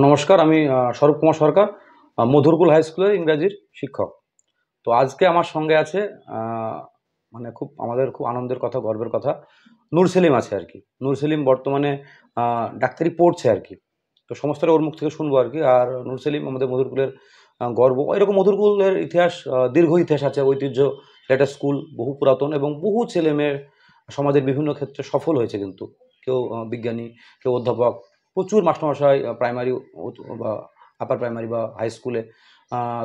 নমস্কার, আমি স্বরূপ কুমার সরকার, মধুরকুল হাই স্কুলের ইংরাজির শিক্ষক। তো আজকে আমার সঙ্গে আছে আহ, মানে আমাদের খুব আনন্দের কথা, গর্বের কথা, নূর সেলিম আছে আর কি। নূর সেলিম বর্তমানে ডাক্তারি পড়ছে আর কি। তো সমস্তটা ওর মুখ থেকে শুনবো আর কি। আর নূর সেলিম আমাদের মধুরকুলের গর্ব। এরকম মধুরকুলের ইতিহাস, দীর্ঘ ইতিহাস আছে, ঐতিহ্য। একটা স্কুল বহু পুরাতন এবং বহু ছেলে মেয়ের সমাজের বিভিন্ন ক্ষেত্রে সফল হয়েছে কিন্তু। কেউ বিজ্ঞানী, কেউ অধ্যাপক, প্রচুর মাস্টারমশাই প্রাইমারি বা আপার প্রাইমারি বা হাই স্কুলে,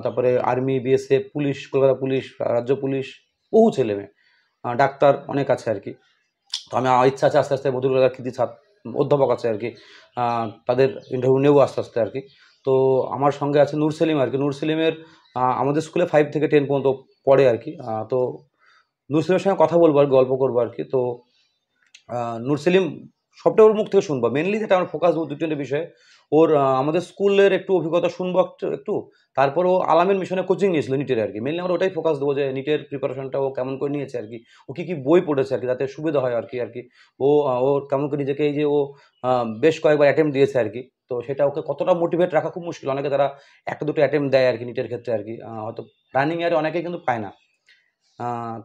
তারপরে army, BSF, police, Kolkata police, রাজ্য পুলিশ, বহু ছেলে মেয়ে, ডাক্তার অনেক আছে আর কি। তো আমার ইচ্ছা আছে আস্তে আস্তে মধুরকুলের কৃতি ছাত্র অধ্যাপক আছে আর কি, তাদের ইন্টারভিউ নেবো আস্তে আস্তে আর কি। তো আমার সঙ্গে আছে নূর সেলিম আর কি। নূর সেলিমের আমাদের স্কুলে 5 থেকে 10 পর্যন্ত পড়ে আর কি। তো নূর সেলিমের সঙ্গে কথা বলবো আর গল্প করবো আর কি। তো নূর সেলিম সবটা ওর মুখ থেকে শুনবো। মেনলি যেটা আমরা ফোকাস দেবো 2-3টে বিষয়ে। ওর আমাদের স্কুলের একটু অভিজ্ঞতা শুনবো একটু একটু। তারপর ও আলামের মিশনে কোচিং নিয়েছিল নিটের আর কি। মেনলি আমরা ওটাই ফোকাস দেবো যে নিটের প্রিপারেশনটা ও কেমন করে নিয়েছে আর কি, ও কী কী বই পড়েছে আর কি, যাতে সুবিধা হয় আর কি আর কি। ও কেমন করে নিজেকে, এই যে ও বেশ কয়েকবার অ্যাটেম্প দিয়েছে আর কি। তো সেটা ওকে কতটা মোটিভেট রাখা খুব মুশকিল। অনেকে তারা একটা দুটো অ্যাটেম্প দেয় আর কি নিটের ক্ষেত্রে আর কি, হয়তো রানিং ইয়ারে অনেকেই কিন্তু পায় না।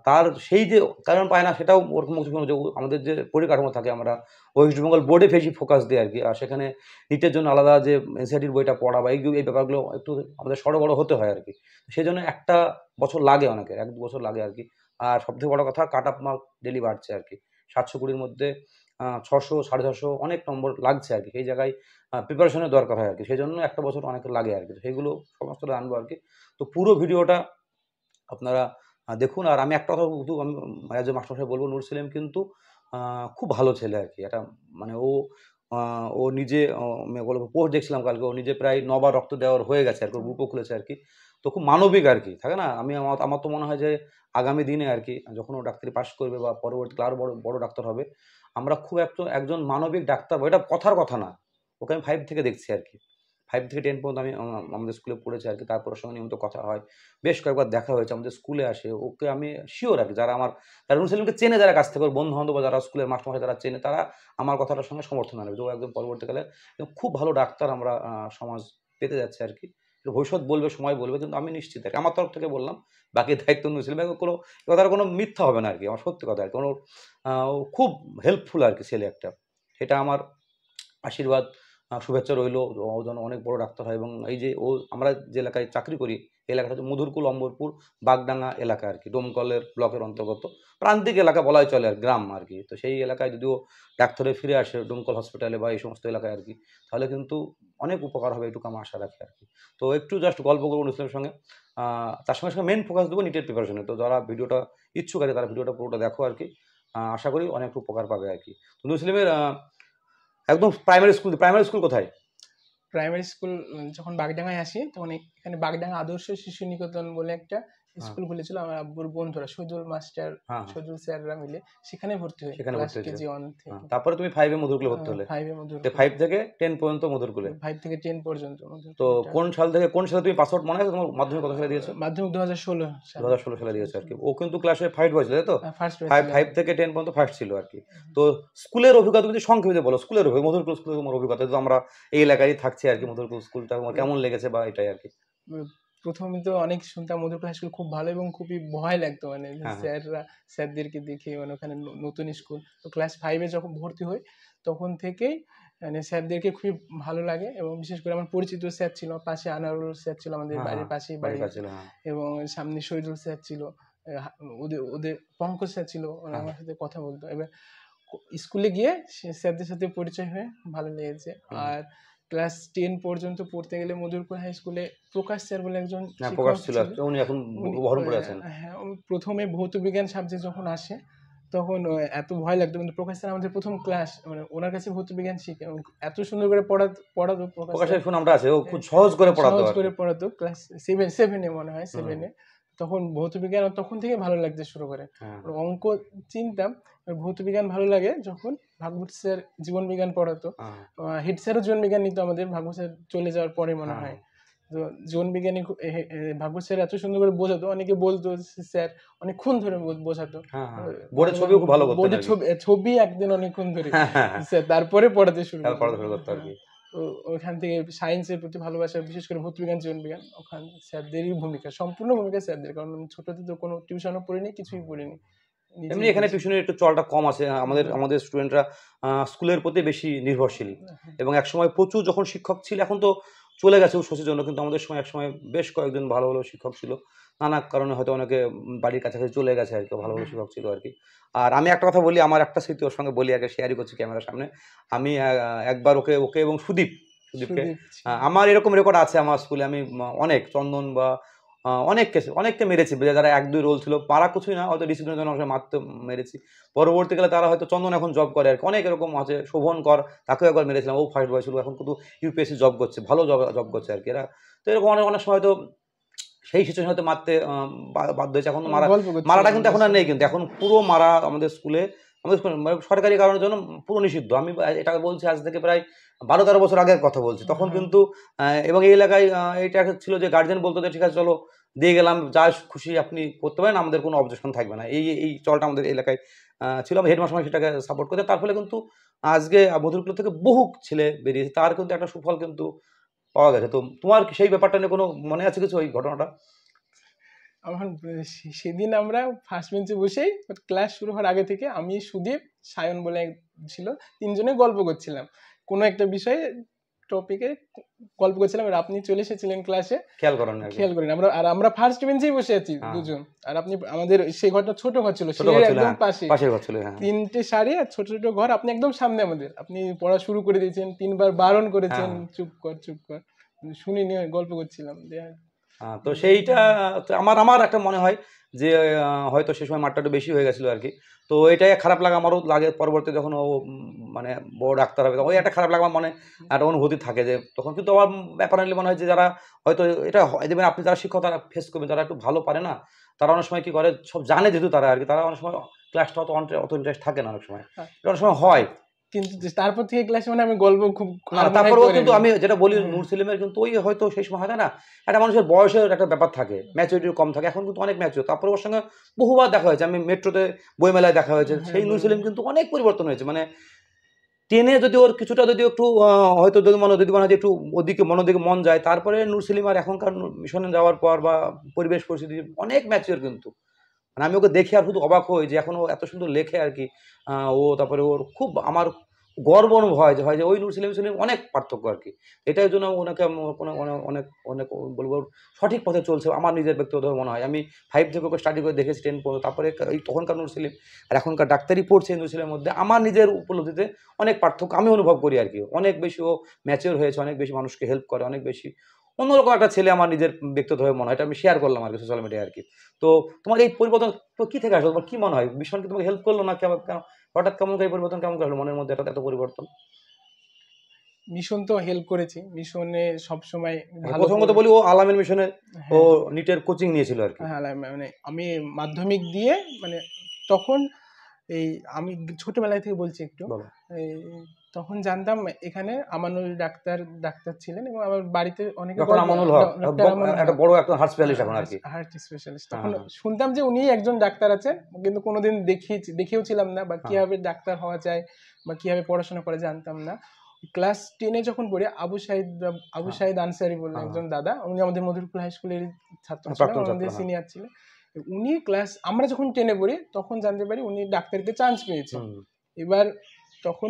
তার সেই যে কারণ পায় না সেটাও ওরকম যে আমাদের যে পরিকাঠামো থাকে, আমরা ওয়েস্ট বেঙ্গল বোর্ডে বেশি ফোকাস দিই আর কি। আর সেখানে নিটের জন্য আলাদা যে এনসিআরটির বইটা পড়া বা এই ব্যাপারগুলো একটু আমাদের সড় হতে হয় আর কি। সেই জন্য একটা বছর লাগে, অনেকের 1-2 বছর লাগে আর কি। আর সবথেকে বড় কথা, কাট অফ মার্ক ডেলি বাড়ছে আর কি। 720-র মধ্যে 600, 650 অনেক নম্বর লাগছে আর কি। সেই জায়গায় প্রিপারেশনের দরকার হয় আর কি। সেই জন্য একটা বছর অনেক লাগে আর কি। সেগুলো সমস্তটা আনবো আর কি। তো পুরো ভিডিওটা আপনারা দেখুন। আর আমি একটা কথা শুধু আমি অ্যাজ এ মাস্টারমশাই বলবো, নূর সেলিম কিন্তু খুব ভালো ছেলে আর কি। এটা মানে ও নিজে, আমি বলবো পোস্ট দেখছিলাম কালকে, ও নিজে প্রায় 9 বার রক্ত দেওয়ার হয়ে গেছে আর কি, গ্রুপও খুলেছে আর কি। তো খুব মানবিক আর কি, থাকে না। আমার তো মনে হয় যে আগামী দিনে আর কি, যখন ও ডাক্তারি পাশ করবে বা পরবর্তীকালে আরো বড় বড় ডাক্তার হবে, আমরা খুব একজন মানবিক ডাক্তার পাবো। এটা কথার কথা না, ওকে আমি 5 থেকে দেখছি আর কি। 5 থেকে 10 পর্যন্ত আমি আমাদের স্কুলে পড়েছি আর কি। তারপর ওর সঙ্গে নিয়মিত কথা হয়, বেশ কয়েকবার দেখা হয়েছে, আমাদের স্কুলে আসে। ওকে আমি শিওর আর কি, যারা নূর সেলিমকে চেনে, যারা কাছ থেকে, ওর বন্ধু বান্ধব বা যারা স্কুলের মাস্টারমশাই যারা চেনে, তারা আমার কথাটার সঙ্গে সমর্থন আনবে যে ও একদম পরবর্তীকালে খুব ভালো ডাক্তার আমরা সমাজ পেতে যাচ্ছে আর কি। ভবিষ্যৎ বলবে, সময় বলবে, কিন্তু আমি নিশ্চিত আর কি, আমার তরফ থেকে বললাম। বাকি দায়িত্ব নূর সেলিম। কোনো কথার কোনো মিথ্যা হবে না আর কি, আমার সত্যি কথা আর কি। ও খুব হেল্পফুল আর কি ছেলে একটা। সেটা আমার আশীর্বাদ, শুভেচ্ছা রইলো। ও যেন অনেক বড় ডাক্তার হয়। এবং এই যে আমরা যে এলাকায় চাকরি করি, এই এলাকাটা হচ্ছে মধুরকুল, অম্বরপুর, বাগডাঙ্গা এলাকা আর কি, ডোমকলের ব্লকের অন্তর্গত প্রান্তিক এলাকা বলাই চলে আর, গ্রাম আর কি। তো সেই এলাকায় যদিও ডাক্তারে ফিরে আসে ডোমকল হসপিটালে বা এই সমস্ত এলাকায় আর কি, তাহলে কিন্তু অনেক উপকার হবে, এটুকু আমি আশা রাখি আর কি। তো একটু জাস্ট গল্প করবো অনুষ্ঠানের সঙ্গে। তার সঙ্গে সঙ্গে মেন ফোকাস দেবো নিটের প্রিপারেশনে। তো যারা ভিডিওটা ইচ্ছুক আছে, তারা ভিডিওটা পুরোটা দেখো আর কি। আশা করি অনেক উপকার পাবে আর কি। তো মুসলিমের একদম প্রাইমারি স্কুল কোথায়? প্রাইমারি স্কুল যখন বাগডাঙ্গায় আসি, তখন এখানে বাগডাঙ্গা আদর্শ শিশু নিকেতন বলে একটা হ্যাঁ, স্কুল খুলেছিল আমার আব্বুর বন্ধুরা, সজল মাস্টার, হ্যাঁ, হ্যাঁ। সজল স্যাররা মিলে। সেখানে ভর্তি হই সেখানে ক্লাস ভর্তি হয়েছে। কেজি 1 হ্যাঁ, থেকে। তারপরে তুমি 5 এ মধুরকুলে ভর্তি হলে। 5 এ যে মধুরকুল। 5 থেকে 10 পর্যন্ত মধুরকুলে। 5 থেকে 10 পর্যন্ত তো মধুরকুলটা। কোন সালে তুমি পাস আউট, মনে আছে তোমার? মাধ্যমিক কত সালে দিয়েছো? মাধ্যমিক 2016 সালে। 2016 সালে দিয়েছো আর কি। ও কিন্তু ক্লাসে ফার্স্ট বয় ছিল, তাই তো? ফার্স্ট 5 হয়েছিলাম। 5 থেকে 10 পর্যন্ত ফার্স্ট ছিল আর কি। তো স্কুলের অভিজ্ঞতা যদি সংক্ষেপে বলো, স্কুলের মধুরকুল স্কুলের তোমার অভিজ্ঞতা, তো আমরা এই এলাকায় থাকছি আর কি। মধুরকুল স্কুলটা তোমার কেমন লেগেছে বা এটাই আর কি। প্রথমে তো অনেক শুনতাম মধুরকুল হাই স্কুল খুব ভালো, এবং খুবই ভয় লাগতো, মানে হ্যাঁ, হ্যাঁ। স্যারদেরকে দেখে, মানে ওখানে নতুন স্কুল। তো ক্লাস 5-এ যখন ভর্তি হই, তখন থেকেই মানে স্যারদেরকে খুবই ভালো লাগে। এবং বিশেষ করে আমার পরিচিত স্যার ছিল, পাশে আনারুল স্যার ছিল, আমাদের হ্যাঁ, বাড়ির হ্যাঁ। পাশেই বাড়ির বাড়ি। কাছে ছিল, হ্যাঁ। এবং সামনে শহীদুল স্যার ছিল। ওদের ওদের পঙ্কজ স্যার ছিল, ওরা হ্যাঁ, আমার সাথে কথা বলতো। এবার স্কুলে গিয়ে স্যারদের সাথে পরিচয় হয়ে ভালো লেগেছে। হুম। আর ক্লাস 10 পর্যন্ত পড়তে গেলে মধুরপুর হাই স্কুলে প্রকাশ স্যার বলে একজন হ্যাঁ, প্রকাশ শিক্ষক ছিল ছিল। একটা, উনি এখন উনি বহরমপুরে আছেন। হ্যাঁ, প্রথমে ভৌত বিজ্ঞান সাবজেক্ট যখন আসে, তখন এত ভয় লাগতো, কিন্তু প্রকাশ স্যার আমাদের প্রথম ক্লাস, মানে ওনার কাছে ভৌত বিজ্ঞান শিখে এবং এত সুন্দর করে পড়াতো প্রকাশ স্যার। প্রকাশের সুনামটা আছে, ও খুব সহজ করে পড়াতো সহজ আর করে কি। পড়াতো। ক্লাস 7-এ মনে হয়, হুম। 7-এ। তখন ভৌত বিজ্ঞান তখন থেকে ভালো লাগতে শুরু করে। হ্যাঁ, আর অঙ্ক চিনতাম, আর ভৌত বিজ্ঞান ভালো লাগে যখন ভাগবত স্যার জীবন বিজ্ঞান পড়াতো। হ্যাঁ, হেড স্যারও জীবন বিজ্ঞান নিত আমাদের, ভাগবত স্যার চলে যাওয়ার পরে মনে হ্যাঁ। হয়। তো জীবন বিজ্ঞানী ভাগবত স্যার এত সুন্দর করে বোঝাতো, অনেকে বলতো স্যার অনেকক্ষণ ধরে বোঝাতো। হ্যাঁ, হ্যাঁ। বোর্ডের ছবিও খুব ভালো করতেন বোর্ডের আর কি। ছবি ছবি একদিন অনেকক্ষণ ধরে হ্যাঁ, হ্যাঁ, হ্যাঁ। স্যার তারপরে পড়াতে শুরু তারপর করতো। পড়াশোনা করতো আর কি। তো ওইখান থেকে সায়েন্সের প্রতি ভালোবাসা, বিশেষ করে ভৌতবিজ্ঞান জীবনবিজ্ঞান, ওখানে স্যারদেরই ভূমিকা, সম্পূর্ণ ভূমিকা স্যারদের। কারণ আমি ছোটতে তো কোনো টিউশনও পড়িনি, কিছুই পড়িনি, এমনি নিজেই এখানে বুঝি। টিউশনের একটু চলটা কম আছে, আমাদের হুম। আমাদের স্টুডেন্টরা স্কুলের প্রতি বেশি নির্ভরশীল। হ্যাঁ, এবং একসময় প্রচুর যখন শিক্ষক ছিল, এখন তো চলে গেছে উচ্ছ্বাসের জন্য, কিন্তু আমাদের সময় একসময় বেশ কয়েকজন ভালো ভালো শিক্ষক ছিল। নানা কারণে হয়তো অনেকে বাড়ির কাছাকাছি চলে গেছে আর কি, ভালো ভালো হুম, শিক্ষক ছিল আর কি। আর আমি একটা কথা বলি, আমার একটা স্মৃতি ওর সঙ্গে বলি, আগে শেয়ারই করছি ক্যামেরার সামনে। আমি একবার ওকে ওকে এবং সুদীপকে সুদীপ ছিল। আমার এরকম রেকর্ড আছে আমার স্কুলে, আমি অনেক চন্দন বা অনেককে মেরেছি, যারা ১-২ রোল ছিল, পাড়া কিছুই না, হয়তো ডিসিপ্লিনের জন্য অনেক মারতে মেরেছি। পরবর্তীকালে তারা হয়তো চন্দন এখন জব করে আর কি, অনেক এরকম আছে, শোভন কর, তাকেও একবার মেরেছিলাম, ও ফার্স্ট বয় ছিল, এখন কিন্তু ইউপিএসসি জব করছে, ভালো জব করছে আর কি এরা। তো এরকম অনেক অনেক সময় তো সেই সিচুয়েশন হয়তো মারতে বাধ্য হয়েছে। এখন গল্প মারাটা করছিলাম কিন্তু এখন আর নেই, কিন্তু এখন পুরো মারা আমাদের স্কুলে মানে সরকারি কারণের জন্য পুরো নিষিদ্ধ। আমি এটা বলছি আজ থেকে প্রায় ১২-১৩ বছর আগের কথা বলছি। তখন হ্যাঁ, কিন্তু এবং এই এলাকায় এটা ছিল যে গার্জেন বলতো যে ঠিক আছে চলো দিয়ে গেলাম, যা খুশি আপনি করতে পারেন, আমাদের কোনো অবজেকশন থাকবে না। এই চলটা আমাদের এলাকায় ছিল। হেডমাস্টার সেটাকে সাপোর্ট করতে, তার ফলে কিন্তু আজকে মধুরকুল থেকে বহু ছেলে বেরিয়েছে, তার কিন্তু একটা সুফল কিন্তু পাওয়া গেছে। তো তোমার কি সেই ব্যাপারটা নিয়ে কোনো মনে আছে কিছু, ওই ঘটনাটা? আমার সেদিন আমরা ফার্স্ট বেঞ্চে বসেই ক্লাস শুরু হওয়ার আগে থেকে আমি, সুদীপ, সায়ন বলে এক ছিল, তিনজনে গল্প করছিলাম কোনো একটা বিষয়ে, টপিকে গল্প করছিলাম। আর আপনি চলে এসেছিলেন ক্লাসে, খেয়াল করেন আর কি। খেয়াল করেন। আমরা ফার্স্ট বেঞ্চেই বসে আছি হ্যাঁ, দুজন, আর আপনি আমাদের সেই ঘরটা ছোট ঘর ছিল, ছোট ঘর সিঁড়ির ছিল, একদম হ্যাঁ, পাশে, পাশের ঘর ছিল, হ্যাঁ। 3টে সারি আর ছোট ছোট ঘর, আপনি একদম সামনে আমাদের। আপনি পড়া শুরু করে দিয়েছেন, 3বার বারণ করেছেন, হ্যাঁ, চুপ কর চুপ কর, শুনিনি, গল্প করছিলাম তো সেইটা তো আমার আমার একটা মনে হয় যে হয়তো সে সময় মারটা একটু বেশি হয়ে গেছিল আর কি। তো এটাই খারাপ লাগা আমারও লাগে, পরবর্তী যখন ও মানে বড় ডাক্তার হবে, তখন ওই একটা খারাপ লাগা আমার মনে একটা অনুভূতি থাকে, যে তখন কিন্তু আমার অ্যাপারেন্টলি মনে হয় যে যারা হয়তো এটা দেবেন, আপনি যারা শিক্ষক তারা ফেস করবেন, যারা একটু ভালো পারে না, তারা অনেক সময় কি করে, সব জানে যেহেতু তারা আর কি, তারা অনেক সময় ক্লাসটা অত ইন্টারেস্ট থাকে না অনেক সময়, এটা অনেক সময় হয়। কিন্তু তারপর থেকে ক্লাসে মানে আমি গল্প খুব না, আর মনে হয় তারপরেও কিন্তু করিনি। আমি যেটা বলি, হ্যাঁ, নূর সেলিমের কিন্তু ওই হয়তো সেই সময় হয় না, একটা মানুষের বয়সের একটা ব্যাপার থাকে, ম্যাচুরিটি কম থাকে, এখন কিন্তু অনেক ম্যাচিওর। তারপরে ওর সঙ্গে বহুবার দেখা হয়েছে, আমি মেট্রোতে বইমেলায় দেখা হয়েছে, হ্যাঁ, সেই নূর সেলিম কিন্তু অনেক পরিবর্তন হয়েছে। মানে টেনে যদি ওর কিছুটা যদি একটু হয়তো যদি মনে হয় যে একটু ওদিকে মনোদিকে মন যায়, তারপরে নূর সেলিম আর এখনকার মিশনে যাওয়ার পর বা পরিবেশ পরিস্থিতি অনেক ম্যাচিওর কিন্তু। মানে আমি ওকে দেখে আর শুধু অবাক হই যে এখন ও এত সুন্দর লেখে আর কি। ও তারপরে ওর খুব আমার গর্ব অনুভব হয় যে ওই নূর সেলিম সেলিম অনেক পার্থক্য আর কি। এটার জন্য ওনাকে অনেক অনেক বলবো সঠিক পথে চলছে আমার নিজের ব্যক্তিগতভাবে মনে হয়। আমি 5 থেকে ওকে স্টাডি করে দেখেছি 10 পর্যন্ত। তারপরে এই তখনকার নূর সেলিম আর এখনকার ডাক্তারি পড়ছে নূর সেলিমের মধ্যে আমার নিজের উপলব্ধিতে অনেক পার্থক্য আমি অনুভব করি আর কি। অনেক বেশি ও ম্যাচিওর হয়েছে, অনেক বেশি মানুষকে হেল্প করে, অনেক বেশি অন্যরকম একটা ছেলে আমার নিজের ব্যক্তিগতভাবে মনে হয়। এটা আমি শেয়ার করলাম আরকি সোশ্যাল মিডিয়ায় আরকি। তো তোমার এই পরিবর্তন তো কি থেকে আসলো? তোমার কি মনে হয়? ভীষণ কি তোমাকে হেল্প করলো না কেন হঠাৎ কেমন করে এই পরিবর্তন কেমন করে হলো মনের মধ্যে এত পরিবর্তন? মিশন তো হেল্প করেছি, মিশনে সবসময় আচ্ছা, ভালো প্রথম কথা করে। বলি ও আলামের মিশনে ও হ্যাঁ, নিটের কোচিং নিয়েছিল আরকি। হ্যাঁ, মানে আমি মাধ্যমিক দিয়ে, মানে তখন এই আমি ছোটবেলা থেকে বলছি একটু, বলো। এই তখন জানতাম এখানে আমানুল ডাক্তার ডাক্তার ছিলেন, এবং আমার বাড়িতে অনেকে ডক্টর আমানুল হক ডক্টর আমানুল একটা হক, বড় একটা হার্ট স্পেশালিস্ট এখন আরকি। Heart specialist. হ্যাঁ, তখন হ্যাঁ, শুনতাম যে উনি একজন ডাক্তার আছেন, কিন্তু কোনোদিন দেখেও ছিলাম না, বা হ্যাঁ, কিভাবে ডাক্তার হওয়া যায় বা কিভাবে পড়াশোনা করে জানতাম না। ক্লাস 10-এ যখন পড়ি, আবু হ্যাঁ, শাহিদ আনসারি বলে হ্যাঁ, একজন দাদা, উনি আমাদের মধুরকুল হাই স্কুলের ছাত্র হ্যাঁ, ছিলেন, প্রাক্তন ছাত্র, আমাদের হ্যাঁ। সিনিয়র ছিলেন। উনি আমরা যখন 10-এ পড়ি তখন জানতে পারি উনি ডাক্তারিতে চান্স পেয়েছেন। হুম, এবার তখন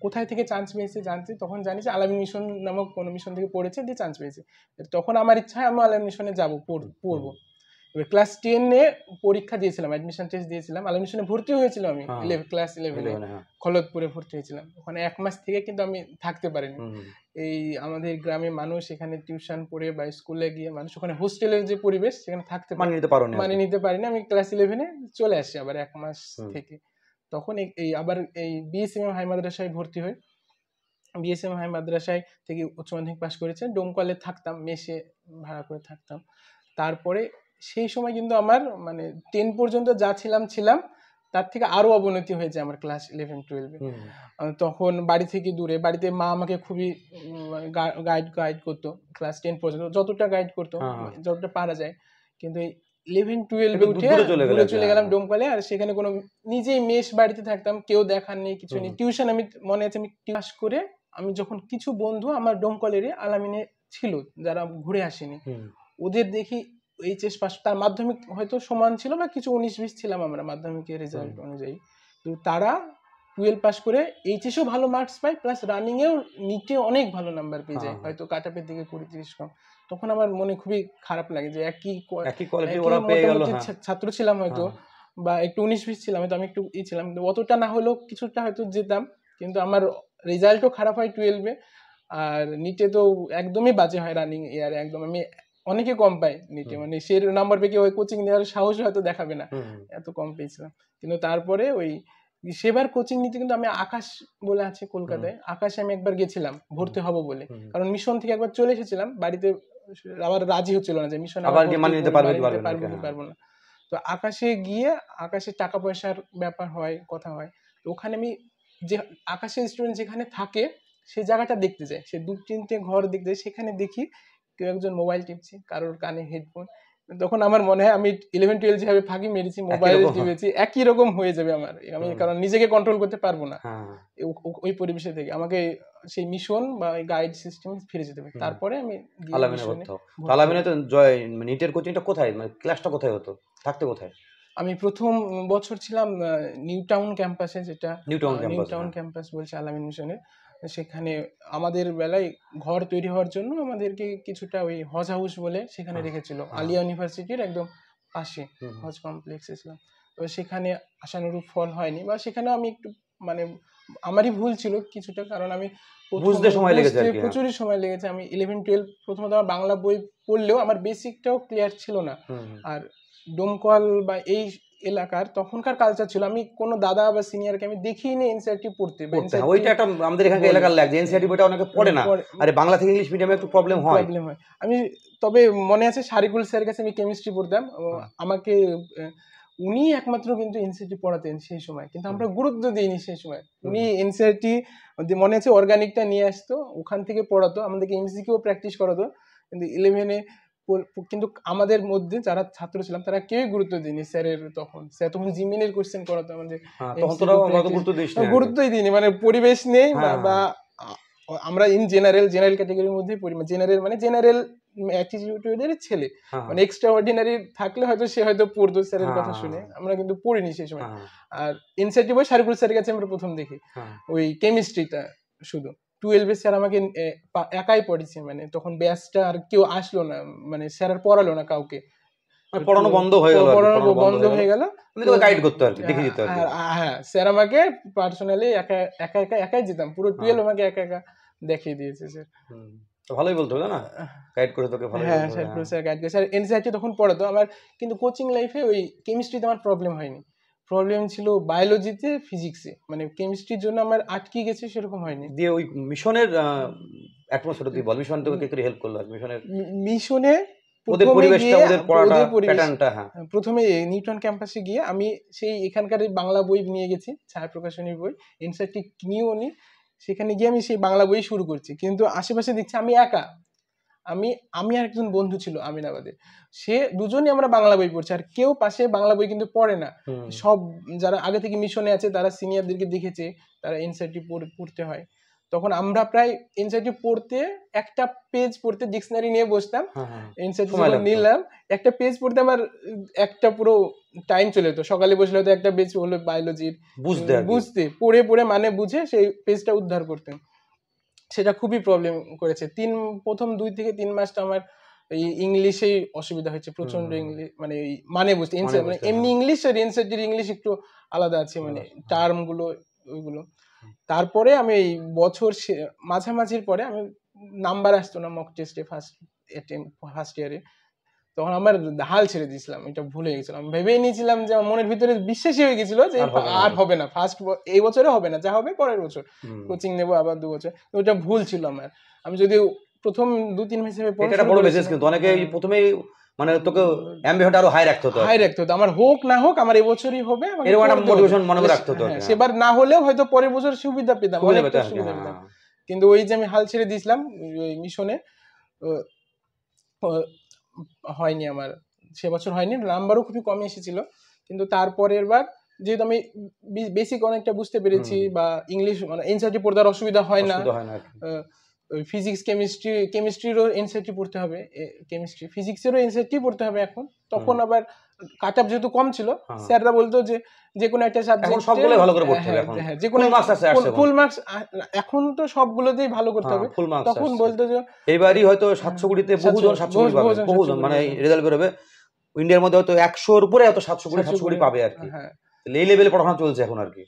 কোথায় থেকে চান্স পেয়েছে জানছি, তখন জানি যে আলামিন মিশন নামক কোনো মিশন থেকে পড়েছে, দিয়ে চান্স পেয়েছে। তখন আমার ইচ্ছা হয় আমি আলামিন মিশনে যাবো, হুম, পড়বো। এবার ক্লাস 10-এ পরীক্ষা দিয়েছিলাম, অ্যাডমিশন টেস্ট দিয়েছিলাম, আলামিন মিশনে ভর্তি হয়েছিল আমি, হ্যাঁ, ক্লাস 11-এ 11 হ্যাঁ, খলদপুরে ভর্তি হয়েছিলাম। ওখানে 1 মাস থেকে কিন্তু আমি থাকতে পারিনি। হুম, এই আমাদের গ্রামে মানুষ এখানে টিউশন পড়ে বা স্কুলে গিয়ে মানুষ, ওখানে হোস্টেলের যে পরিবেশ সেখানে থাকতে মানিয়ে নিতে পারোনি আরকি। মানিয়ে নিতে পারিনি। আমি ক্লাস 11-এ চলে আসি আবার 1 মাস হুম, থেকে। তখন আবার এই বিএসএম হাই মাদ্রাসায় ভর্তি হই। বিএসএম হাই মাদ্রাসায় থেকে উচ্চ মাধ্যমিক পাশ করেছে, ডোমকলে থাকতাম, মেসে ভাড়া করে থাকতাম। তারপরে সেই সময় কিন্তু আমার মানে 10 পর্যন্ত যা ছিলাম, তার থেকে আরো অবনতি হয়েছে আমার ক্লাস 11-12-এ। হুম, তখন বাড়ি থেকে দূরে, বাড়িতে মা আমাকে খুবই গাইড করতো ক্লাস 10 পর্যন্ত, যতটা গাইড করতো, হ্যাঁ, হ্যাঁ। যতটা পারা যায়। কিন্তু এই 11-12-এ একটু উঠে দূরে চলে গেলে দূরে আরকি। চলে হ্যাঁ, গেলাম হ্যাঁ। ডোমকলে, আর সেখানে নিজেই মেস বাড়িতে থাকতাম, কেউ দেখার নেই, কিছু হুম, নেই। টিউশন আমি মনে আছে আমি ক্লাস করে আমি যখন কিছু বন্ধু আমার ডোমকলেরই আলামিনে ছিল যারা ঘুরে আসেনি, ওদের দেখি এইচএস পাস, তার মাধ্যমিক হয়তো সমান ছিল বা কিছু 19-20 ছিলাম আমরা মাধ্যমিকের রেজাল্ট অনুযায়ী, তো তারা 12 পাস করে এইচএসও ভালো মার্কস পায়, প্লাস রানিংয়েও নিটে অনেক ভালো নাম্বার পেয়ে যায়, হয়তো কাটআপের দিকে 20-30 কম। তখন আমার মনে খুবই খারাপ লাগে যে একই মোটামুটি ছাত্র ছিলাম হয়তো, বা একটু 19-20 ছিলাম হয়তো, আমি একটু ছিলাম, অতটা না হলেও কিছুটা হয়তো যেতাম, কিন্তু আমার রেজাল্টও খারাপ হয় 12-এ, আর নিটে তো একদমই বাজে হয় রানিং ইয়ারে, একদম আমি অনেকে কম পাই নিটে, মানে সে নাম্বার পেয়ে ওই কোচিং নেওয়ার সাহস হয়তো দেখাবে না, এত কম পেয়েছিলাম। কিন্তু তারপরে ওই সেবার কোচিং নিতে কিন্তু আমি আকাশ বলে আছে কলকাতায়, আকাশে আমি একবার গেছিলাম ভর্তি হব বলে, কারণ মিশন থেকে একবার চলে এসেছিলাম, বাড়িতে আবার রাজি হচ্ছিল না যে মিশন আবার পারবো না। তো আকাশে গিয়ে, আকাশে টাকা পয়সার ব্যাপার হয়, কথা হয়, তো ওখানে আমি যে আকাশের স্টুডেন্ট যেখানে থাকে সেই জায়গাটা দেখতে যাই, সে 2-3টে ঘর দেখতে যাই, সেখানে দেখি কেউ একজন মোবাইল টিপছে, কারোর কানে হেডফোন, তখন আমার মনে হয় আমি 11-12 যেভাবে ফাঁকি মেরেছি মোবাইল টিপেছি একই রকম হয়ে যাবে আমার, আমি কারণ নিজেকে কন্ট্রোল করতে পারবো না ওই পরিবেশে থেকে, আমাকে সেই মিশন বা গাইড সিস্টেম ফিরে যেতে হবে। তারপরে আমি আলামিনে তো নিটের কোচিংটা কোথায়, মানে ক্লাসটা কোথায় হতো, থাকতে কোথায়? আমি প্রথম বছর ছিলাম নিউ টাউন ক্যাম্পাসে, যেটা নিউ টাউন ক্যাম্পাস বলছে আলামিন মিশনের, সেখানে আমাদের বেলায় ঘর তৈরি হওয়ার জন্য আমাদেরকে কিছুটা ওই হজ হাউস বলে সেখানে রেখেছিল, আলিয়া ইউনিভার্সিটির একদম পাশে হজ কমপ্লেক্সে ছিলাম। তো সেখানে আশানুরূপ ফল হয়নি, বা সেখানে আমি একটু মানে আমারই ভুল ছিল কিছুটা, কারণ আমি বুঝতে সময় লেগেছে, প্রচুরই সময় লেগেছে। আমি 11-12 প্রথমত আমার বাংলা বই পড়লেও আমার বেসিকটাও ক্লিয়ার ছিল না, আর ডোমকল বা এই এলাকার তখনকার কালচার ছিল, আমি কোনো দাদা বা সিনিয়রকে আমি দেখিনি এনসিইআরটি পড়তে, ওইটা একটা আমাদের এখানকার এলাকার লাগছে, এনসিইআরটি বইটা অনেকে পড়ে না, আরে বাংলা থেকে ইংলিশ মিডিয়ামে একটু প্রবলেম হয়। আমি তবে মনে আছে শারিকুল স্যারের কাছে আমি কেমিস্ট্রি পড়তাম, আমাকে উনি একমাত্র কিন্তু এনসিইআরটি পড়াতেন সেই সময়, কিন্তু আমরা গুরুত্ব দিইনি সেই সময়। উনি এনসিইআরটি মনে আছে অর্গানিকটা নিয়ে আসতো, ওখান থেকে পড়াতো, আমাদেরকে এমসিকিউ প্র্যাকটিস করাতো, কিন্তু 11-এ কিন্তু আমাদের মধ্যে যারা ছাত্র ছিলাম তারা কেউই গুরুত্ব দিইনি স্যারের, স্যার তখন জিমিনের কোশ্চেন করাতো আমাদের, গুরুত্বই দিইনি, মানে পরিবেশ নেই, বা আমরা ইন জেনারেল ক্যাটাগরির মধ্যেই পড়ি, জেনারেল মানে জেনারেল অ্যাটিটিউডের ছেলে, মানে এক্সট্রা অর্ডিনারি থাকলে হয়তো সে হয়তো পড়তো স্যারের কথা শুনে, আমরা কিন্তু পড়িনি সেই সময়। আর এনসিইআরটি বই শারিকুল স্যারের কাছে আমরা প্রথম দেখি ওই কেমিস্ট্রিটা, শুধু 12-এ স্যার আমাকে একাই পড়িয়েছে, মানে তখন ব্যাচটা আর কেউ আসলো না, মানে স্যার আর পড়ালো না কাউকে, পড়ানো বন্ধ হয়ে গেল, গাইড করতে আর কি, দেখে দিতে আর কি। হ্যাঁ, স্যার আমাকে পার্সোনালি একাই যেতাম, পুরো 12 আমাকে একা দেখিয়ে দিয়েছে স্যার। ভালোই বলতো না, গাইড করে তোকে ভালোই। হ্যাঁ, স্যার গাইড করে, স্যার এনসিইআরটি তখন পড়াতো আমার, কিন্তু কোচিং লাইফে ওই কেমিস্ট্রিতে আমার প্রবলেম হয়নি, প্রবলেম ছিল বায়োলজিতে, ফিজিক্সে, মানে কেমিস্ট্রির জন্য আমার আটকে গেছে, সেরকম হয়নি। দিয়ে ওই মিশনের অ্যাটমসফিয়ার তুই বল, মিশন তোকে কি করে হেল্প করলো? মিশনে প্রথমে নিউটন ক্যাম্পাসে গিয়ে আমি সেই এখানকার বাংলা বই নিয়ে গেছি, ছায়া প্রকাশনীর বই, এনসিইআরটি নিয়েও নি, সেখানে গিয়ে আমি সেই বাংলা বই শুরু করছি, কিন্তু আশেপাশে দেখছি আমি একা, আমি আর একজন বন্ধু ছিল আমিনাবাদে, সে দুজনই আমরা বাংলা বই পড়ছি, আর কেউ পাশে বাংলা বই কিন্তু পড়ে না, সব যারা আগে থেকে মিশনে আছে তারা সিনিয়রদেরকে দেখেছে, তারা এনসিইআরটি পড়তে হয়, তখন আমরা প্রায় এনসিইআরটি পড়তে একটা পেজ পড়তে ডিকশনারি নিয়ে বসতাম, এনসিইআরটি নিলাম একটা পেজ পড়তে আমার একটা পুরো টাইম চলে যেত, সকালে বসলে হয়তো একটা পেজ হলো বায়োলজির, বুঝতে পড়ে মানে বুঝে সেই পেজটা উদ্ধার করতেন, সেটা খুবই প্রবলেম করেছে। প্রথম 2 থেকে 3 মাসটা আমার এই ইংলিশেই অসুবিধা হয়েছে প্রচন্ড, ইংলিশ মানে মানে বুঝতে, মানে এমনি ইংলিশ আর এনসিইআরটির ইংলিশ একটু আলাদা আছে, মানে টার্ম গুলো ওইগুলো। তারপরে আমি এই বছর মাঝামাঝির পরে আমি নাম্বার আসতো না মক টেস্টে ফার্স্ট ইয়ারে, তখন আমার হাল ছেড়ে দিয়েছিলাম, এটা ভুলে গেছিলাম, ভেবেই নিয়েছিলাম যে আমার মনের ভিতরে বিশ্বাসই হয়ে গেছিল যে আর হবে না, এই বছরে হবে না, যা হবে পরের বছর কোচিং নেবো আবার 2 বছর, ওটা ভুল ছিল আমার। আমি যদি প্রথম 2-3 মাস হিসেবে এটা বড় মেসেজ, কিন্তু অনেকে প্রথমেই মানে তোকে অ্যাম্বিশনটা আরো হাই রাখতে হতো, আমার হোক না হোক আমার এই বছরই হবে, এরকম একটা মোটিভেশন মনে রাখতে হতো, সেবার না হলেও হয়তো পরের বছর সুবিধা পেতাম, কিন্তু ওই যে আমি হাল ছেড়ে দিয়েছিলাম ওই মিশনে, হয়নি আমার সে বছর হয়নি, নাম্বারও খুবই কমই এসেছিল, কিন্তু তারপরের বার যেহেতু আমি বেসিক অনেকটা বুঝতে পেরেছি, বা ইংলিশ মানে এনসিইআরটি পড়ার অসুবিধা হয় না। ফিজিক্স কেমিস্ট্রিরও এনসিইআরটি পড়তে হবে, কেমিস্ট্রি ফিজিক্সেরও এনসিইআরটি পড়তে হবে এখন। তখন আবার কাট অফ যেহেতু কম ছিল, স্যাররা বলতো যে কোনো একটা সাবজেক্ট সবগুলো ভালো করে পড়তে হবে, হ্যাঁ যে কোনো ফুল মার্কস, এখন তো সবগুলোতেই ভালো করতে হবে। তখন বলতো যে এইবারই হয়তো 720 তে বহুজন 720 পাবে, বহুজন মানে রেজাল্ট বের হবে ইন্ডিয়ার মধ্যে হয়তো 100 এর উপরে এত 720 পাবে আর কি। এই লেভেলে পড়াশোনা চলছে এখন আর কি।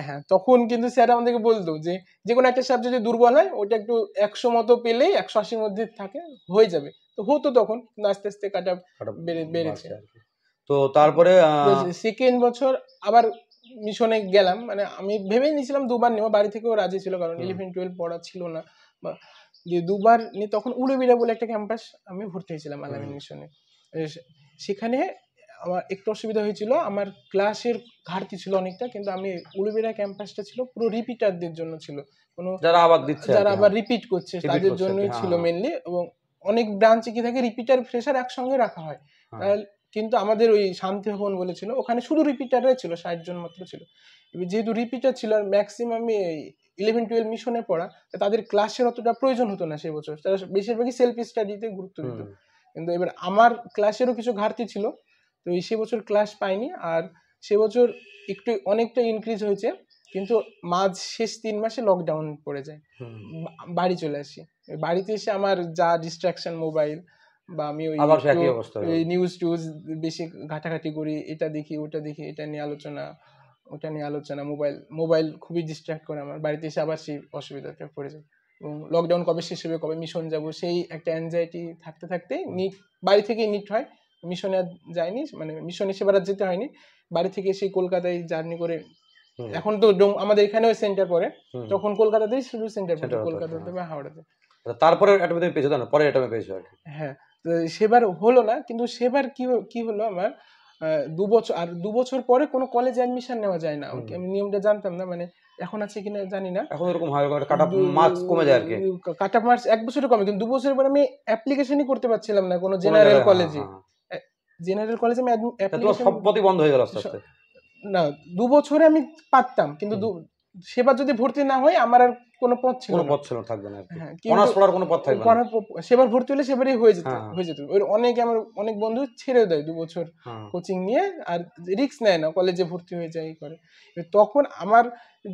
হ্যাঁ, তখন কিন্তু স্যার আমাদেরকে বলতো যে কোনো একটা সাবজেক্ট যদি দুর্বল হয় ওটা একটু 100 মতো পেলেই 180 মধ্যে থাকে হয়ে যাবে। তো হতো তখন, কিন্তু আস্তে আস্তে কাট অফ বেড়েছে। তো তারপরে সেকেন্ড বছর আবার মিশনে গেলাম, মানে আমি ভেবেই নিয়েছিলাম দুবার নেব, বাড়ি থেকেও রাজি ছিল কারণ 11-12 পড়া ছিল না, বা যে দুবার নিয়ে তখন উলুবেড়িয়া বলে একটা ক্যাম্পাস আমি ভর্তি হয়েছিলাম আলামিন মিশনে। সেখানে আমার একটু অসুবিধা হয়েছিল, আমার ক্লাসের ঘাটতি ছিল অনেকটা, কিন্তু আমি উলুবেড়িয়া ক্যাম্পাসটা ছিল পুরো রিপিটারদের জন্য ছিল, কোনো যারা আবার রিপিট করছে তাদের জন্যই ছিল মেনলি, এবং অনেক ব্রাঞ্চে কি থাকে রিপিটার ফ্রেশার একসঙ্গে রাখা হয়। কিন্তু আমাদের ওই শান্তি ভবন বলেছিল ওখানে শুধু রিপিটাররাই ছিল, 60 জন মাত্র ছিল। যেহেতু রিপিটার ছিল আর ম্যাক্সিমাম 11-12 মিশনে পড়া, তাদের ক্লাসের অতটা প্রয়োজন হতো না সে বছর, তারা বেশিরভাগই সেলফ স্টাডিতে গুরুত্ব দিত। কিন্তু এবার আমার ক্লাসেরও কিছু ঘাটতি ছিল, তো সে বছর ক্লাস পাইনি। আর সে বছর একটু অনেকটা ইনক্রিজ হয়েছে, কিন্তু শেষ 3 মাসে লকডাউন পড়ে যায়, বাড়ি চলে আসি। বাড়িতে এসে আমার যা ডিস্ট্রাকশন, মোবাইল বা আমি ওই নিউজ টিউজ বেশি ঘাটাঘাটি করি, এটা দেখি ওটা দেখি, এটা নিয়ে আলোচনা ওটা নিয়ে আলোচনা, মোবাইল খুবই ডিস্ট্রাক্ট করে আমার। বাড়িতে এসে আবার সেই অসুবিধাটা পড়ে যায়, এবং লকডাউন কবে শেষ হবে, কবে মিশন যাব, সেই একটা অ্যাংজাইটি থাকতে থাকতে নিট বাড়ি থেকেই নিট হয়, মিশনে আর যাইনি, মানে মিশনে সেবার আর যেতে হয়নি। বাড়ি থেকে সেই কলকাতায় জার্নি করে, এখন তো আমাদের এখানেও সেন্টার পড়ে, তখন কলকাতাতেই শুধু সেন্টার পড়ে, কলকাতাতে বা হাওড়াতে। তারপরে অ্যাডমিশন পেয়েছো না, পরে অ্যাডমিশন পেয়েছো? হ্যাঁ, তো সেবার হলো না, কিন্তু সেবার কি হলো আমার 2 বছর, আর 2 বছর পরে কোনো কলেজে অ্যাডমিশন নেওয়া যায় না, আমি নিয়মটা জানতাম না, মানে এখন আছে কিনা জানি না, এখন এরকম হয় কাট অফ মার্কস কমে যায় আর কি, কাট অফ মার্কস 1 বছরে কমে, কিন্তু 2 বছর পরে আমি অ্যাপ্লিকেশনই করতে পারছিলাম না কোনো জেনারেল কলেজে। জেনারেল কলেজে আমি অ্যাপ্লিকেশন সব পথই বন্ধ হয়ে গেল আস্তে আস্তে। না, 2 বছরে আমি পারতাম, কিন্তু সেবার যদি ভর্তি না হয় আমার আর কোনো পথ ছিল না, থাকবে না, অনার্স পড়ার কোনো পথ থাকবে না। সেবার ভর্তি হলে সেবারই হয়ে যেত। ওই আমার অনেক বন্ধু ছেড়ে দেয় 2 বছর কোচিং নিয়ে, আর রিস্ক নেয় না, কলেজে ভর্তি হয়ে যায় করে। তখন আমার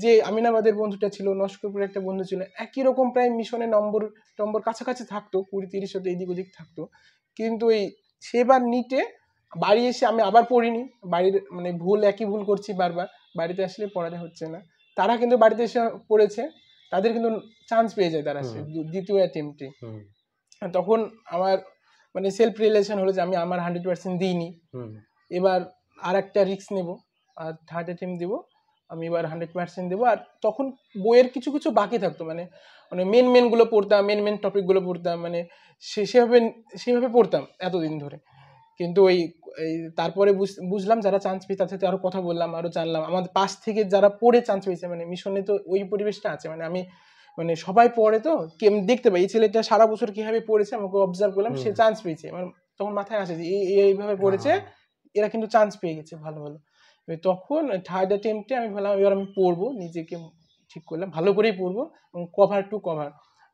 যে আমিনাবাদের বন্ধুটা ছিল, নস্করপুরের একটা বন্ধু ছিল, একই রকম প্রায় মিশনে নম্বর কাছাকাছি থাকতো, 20-30 হতে এদিক ওদিক থাকতো, কিন্তু এই সেবার নিটে বাড়ি এসে আমি আবার পড়িনি, বাড়ির মানে একই ভুল করছি বারবার, বাড়িতে আসলে পড়াটা হচ্ছে না। তারা কিন্তু বাড়িতে এসে পড়েছে, তাদের কিন্তু চান্স পেয়ে যায় তারা দ্বিতীয় অ্যাটেম্পটে। তখন আমার মানে সেলফ রিয়েলাইজেশন হলো যে আমি আমার 100% দিইনি, এবার আর একটা রিস্ক নেব, আর থার্ড অ্যাটেম্পট দেবো, আমি এবার 100% দেবো। আর তখন বইয়ের কিছু কিছু বাকি থাকতো, মানে মেনগুলো পড়তাম, মেন টপিকগুলো পড়তাম, মানে সেভাবে পড়তাম এতদিন ধরে। কিন্তু তারপরে বুঝলাম যারা চান্স পেয়ে তার সাথে আরো কথা বললাম, আরো জানলাম, আমাদের পাশ থেকে যারা পড়ে চান্স পেয়েছে, মানে মিশনে তো ওই পরিবেশটা আছে, মানে আমি মানে সবাই পড়ে তো দেখতে পাই এই ছেলেটা সারা বছর কিভাবে পড়েছে, আমাকে অবজার্ভ করলাম, সে চান্স পেয়েছে, মানে তখন মাথায় আসে যে এইভাবে পড়েছে, এরা কিন্তু চান্স পেয়ে গেছে ভালো ভালো। তখন থার্ড অ্যাটেম্পটে আমি ভাবলাম এবার আমি পড়বো, নিজেকে ঠিক করলাম ভালো করেই পড়বো, এবং কভার টু কভার,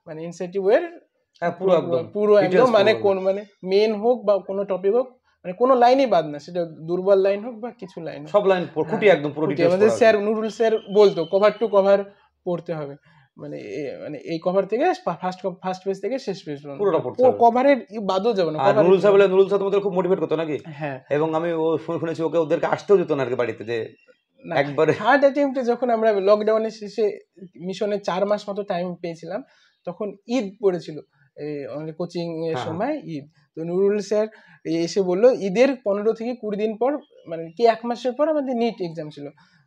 মানে এনসিইআরটি বইয়ের পুরো একদম, মানে কোন মানে মেন হোক বা কোনো টপিক হোক, মানে কোনো লাইনই বাদ না, সেটা দুর্বল লাইন হোক বা কিছু লাইন, সব লাইন খুঁটি একদম পুরো ডিটেইলস। আমাদের স্যার নুরুল স্যার বলতো কভার টু কভার পড়তে হবে, মানে এই কভার থেকে ফার্স্ট পেজ থেকে শেষ পেজ পুরোটা পড়তে হবে, কভারের বাদও যাবে না। আর নুরুল স্যার তোমাদের খুব মোটিভেট করতো নাকি? হ্যাঁ, এবং আমি শুনেছি ওদেরকে আসতেও দিত না আর কি বাড়িতে, যে একবারে থার্ড অ্যাটেম্পটে যখন আমরা লকডাউনের শেষে মিশনে 4 মাস মতো টাইম পেয়েছিলাম, তখন ঈদ পড়েছিল, কোচিং এর সময় ঈদ। তো নুরুল স্যার এসে বললো ঈদের 15 থেকে 20 দিন পর, মানে কি 1 মাসের পর আমাদের নিট এক্সাম ছিল।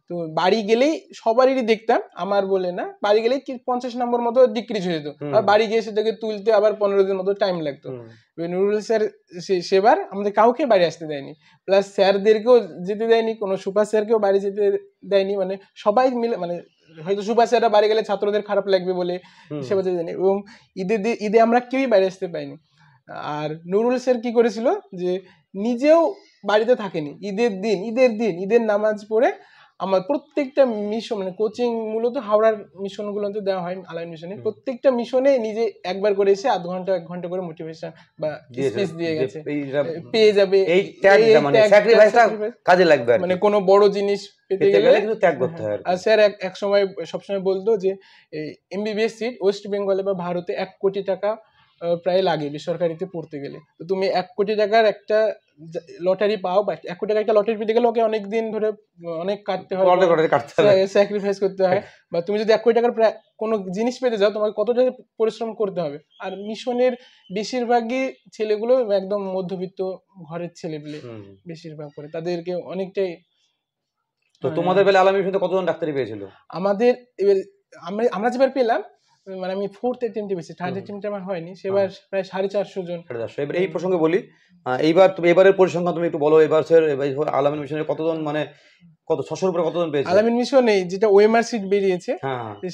তো বাড়ি গেলেই সবারই দেখতাম, আমার বলে না, বাড়ি গেলেই 50 নম্বর মতো ডিক্রিজ হয়ে যেত, আর বাড়ি গিয়ে সেটাকে তুলতে আবার 15 দিন মতো টাইম লাগতো। নুরুল স্যার সেবার আমাদের কাউকে বাড়ি আসতে দেয়নি, প্লাস স্যারদেরকেও যেতে দেয়নি, কোনো সুপার স্যারকেও বাড়ি যেতে দেয়নি, মানে সবাই মিলে, মানে হয়তো সুপার স্যাররা বাড়ি গেলে ছাত্রদের খারাপ লাগবে বলে সেবা যেতে দেয়নি, এবং ঈদে আমরা কেউই বাড়ি আসতে পাইনি। আর নুরুল স্যার কি করেছিল যে নিজেও বাড়িতে থাকেনি, ঈদের নামাজ পড়ে আমার প্রত্যেকটা মিশন, মানে কোচিং মূলত হাওড়ার মিশনগুলোতে দেওয়া হয়, আলাইন মিশনে প্রত্যেকটা মিশনে নিজে একবার করে এসে আধ ঘন্টা 1 ঘন্টা করে মোটিভেশন বা স্পিচ দিয়ে গেছে, পেয়ে যাবে এই ট্যাগটা, মানে স্যাক্রিফাইসটা কাজে লাগবে আর মানে কোনো বড় জিনিস পেতে গেলে কিন্তু ত্যাগ করতে হয়। আর স্যার এক সময় সবসময় বলতো যে এমবিবিএস সিট ওয়েস্ট বেঙ্গলে বা ভারতে 1 কোটি টাকা প্রায় লাগে বেসরকারিতে পড়তে গেলে। তো তুমি 1 কোটি টাকার একটা লটারি পাও, বা 1 কোটি টাকার একটা লটারি পেতে গেলে ওকে অনেক দিন ধরে অনেক কাটতে হয়, স্যাক্রিফাইস করতে হয়। বা তুমি যদি 1 কোটি টাকার প্রায় কোনো জিনিস পেতে যাও তোমাকে কতটা পরিশ্রম করতে হবে। আর মিশনের বেশিরভাগই ছেলেগুলো একদম মধ্যবিত্ত ঘরের ছেলেগুলো বেশিরভাগ করে, তাদেরকে অনেকটাই। তো তোমাদের বেলা আলামিন মিশনে কতজন ডাক্তারি পেয়েছিল? আমাদের এবার আমরা যেবার পেলাম, মানে আমি 4th অ্যাটেম্পটে পেয়েছি, 3rd অ্যাটেম্পটে আমার হয়নি, সেবার প্রায় 450 জন। এবার এই প্রসঙ্গে বলি, এবারের পরিসংখ্যান তুমি একটু বলো। এবার আলামিন মিশনে কতজন, মানে কত 600-র উপরে কতজন পেয়েছে? আলামিন মিশনে যেটা ওএমআর সিট বেরিয়েছে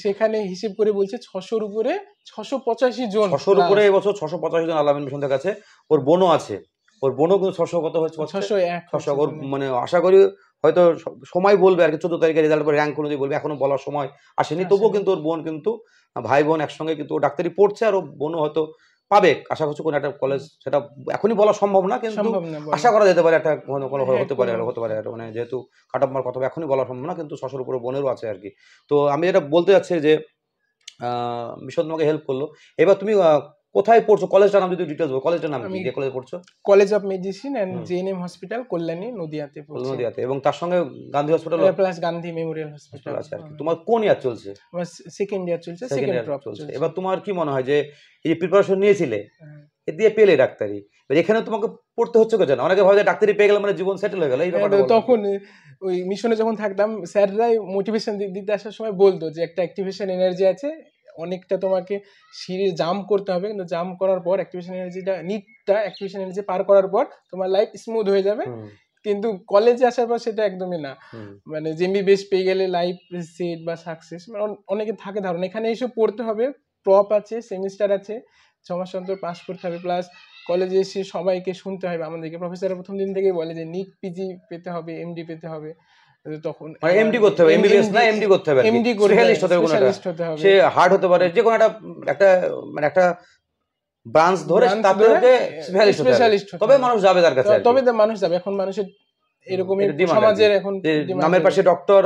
সেখানে হিসেব করে বলছে 600-র উপরে 685 জন। 600-র উপরে এবছর 685 জন আলামিন মিশন থেকে আছে। ওর বোনও আছে, ওর বোনও কিন্তু 600 কত হচ্ছে, 601। ওর মানে আশা করি হয়তো সময় বলবে আর কি, 14 তারিখে রেজাল্ট পরে র্যাঙ্ক অনুযায়ী বলবে, এখনো বলার সময় আসেনি। তবুও কিন্তু ওর বোন কিন্তু ভাই বোন একসঙ্গে কিন্তু ও ডাক্তারি পড়ছে, আর ও বোনও হয়তো পাবে আশা করছি কোন একটা কলেজ। সেটা এখনই বলা সম্ভব না, কিন্তু আশা করা যেতে পারে একটা হতে পারে মানে যেহেতু কাট অফ মার্ক কথা এখনই বলা সম্ভব না, কিন্তু 600-র উপরে বোনেরও আছে আর কি। তো আমি যেটা বলতে যাচ্ছি যে মিশন তোমাকে হেল্প করলো। এবার তুমি কোথায় পড়ছো, কলেজটার নাম যদি ডিটেইলস বলো, কলেজটার নাম কি, যে কলেজে পড়ছো? College of medicine and JNM hospital, Kalyani, নদিয়াতে পড়ছি। নদিয়াতে, এবং তার সঙ্গে Gandhi hospital plus Gandhi memorial hospital আছে আর কি। তোমার কোন ইয়ার চলছে? আমার সেকেন্ড ইয়ার চলছে, সেকেন্ড ড্রপ চলছে। এবার তোমার কি মনে হয় যে এই যে প্রিপারেশন নিয়েছিলে এ দিয়ে পেলে ডাক্তারি, এখানে তোমাকে পড়তে হচ্ছে কেন? অনেকে ভাবে যে ডাক্তারি পেয়ে গেলে মানে জীবন সেটেল হয়ে গেল, এই ব্যাপারটা তখন ওই মিশনে যখন থাকতাম স্যাররাই মোটিভেশন দিতে আসার সময় বলতো যে একটা অ্যাক্টিভেশন এনার্জি আছে, অনেকটা তোমাকে সিঁড়ি জাম্প করতে হবে, কিন্তু জাম্প করার পর অ্যাক্টিভেশন এনার্জি পার করার পর তোমার লাইফ স্মুথ হয়ে যাবে। কিন্তু কলেজে আসার পর সেটা একদমই না, মানে এমবিবিএস পেয়ে গেলে লাইফ সেট বা সাকসেস, মানে অনেকে থাকে ধারণা। এখানে এসে পড়তে হবে, প্রপ আছে, সেমিস্টার আছে, 6 মাস অন্তর পাস করতে হবে, প্লাস কলেজে এসে সবাইকে শুনতে হবে। আমাদেরকে প্রফেসর প্রথম দিন থেকেই বলে যে নিট পিজি পেতে হবে, এমডি পেতে হবে। তখন এমডি করতে হবে, এমবিবিএস না এমডি করতে হবে, এমডি স্পেশালিস্ট হতে হবে, সে হার্ড হতে পারে, যে কোনো একটা মানে একটা ব্রাঞ্চ ধরে তাতে স্পেশালিস্ট হতে হবে, তবে মানুষ যাবে তার কাছে, তবে মানুষ যাবে। এখন মানুষের এরকমই সমাজের এখন নামের পাশে ডক্টর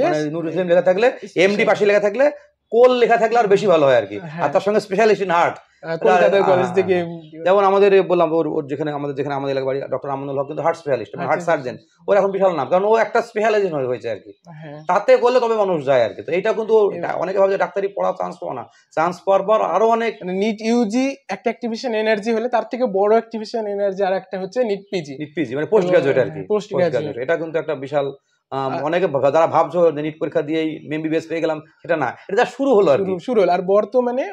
মানে নুরুল ইসলাম লেখা থাকলে, এমডি পাশে লেখা থাকলে, কোল লেখা থাকলে আর বেশি ভালো হয় আর কি। আর তার সঙ্গে স্পেশালিস্ট ইন হার্ট, কলকাতার কলেজ থেকে, যেমন আমাদের বললাম ওর যেখানে আমাদের এলাকার বাড়ি, ডক্টর আমনুল হক কিন্তু হার্ট স্পেশালিস্ট, হার্ট সার্জন। ওর এখন বিশাল নাম, কারণ ও একটা স্পেশালাইজেশন হয়েছে আর কি, তাতে করলে তবে মানুষ যায় আর কি। তো এইটা কিন্তু অনেকে ভাবে যে ডাক্তারি পড়া চান্স পাওয়া না, চান্স পাওয়ার পর আরো অনেক নিট ইউজি একটা অ্যাক্টিভেশন এনার্জি হলে তার থেকে বড় অ্যাক্টিভেশন এনার্জি আর একটা হচ্ছে নিট পিজি মানে পোস্ট গ্রাজুয়েট আর কি। পোস্ট গ্রাজুয়েট এটা কিন্তু একটা বিশাল, অনেকে যারা ভাবছো নিট পরীক্ষা দিয়েই এমবিবিএস পেয়ে গেলাম, সেটা না, এটা শুরু হলো আর কি, শুরু হলো। আর বর্তমানে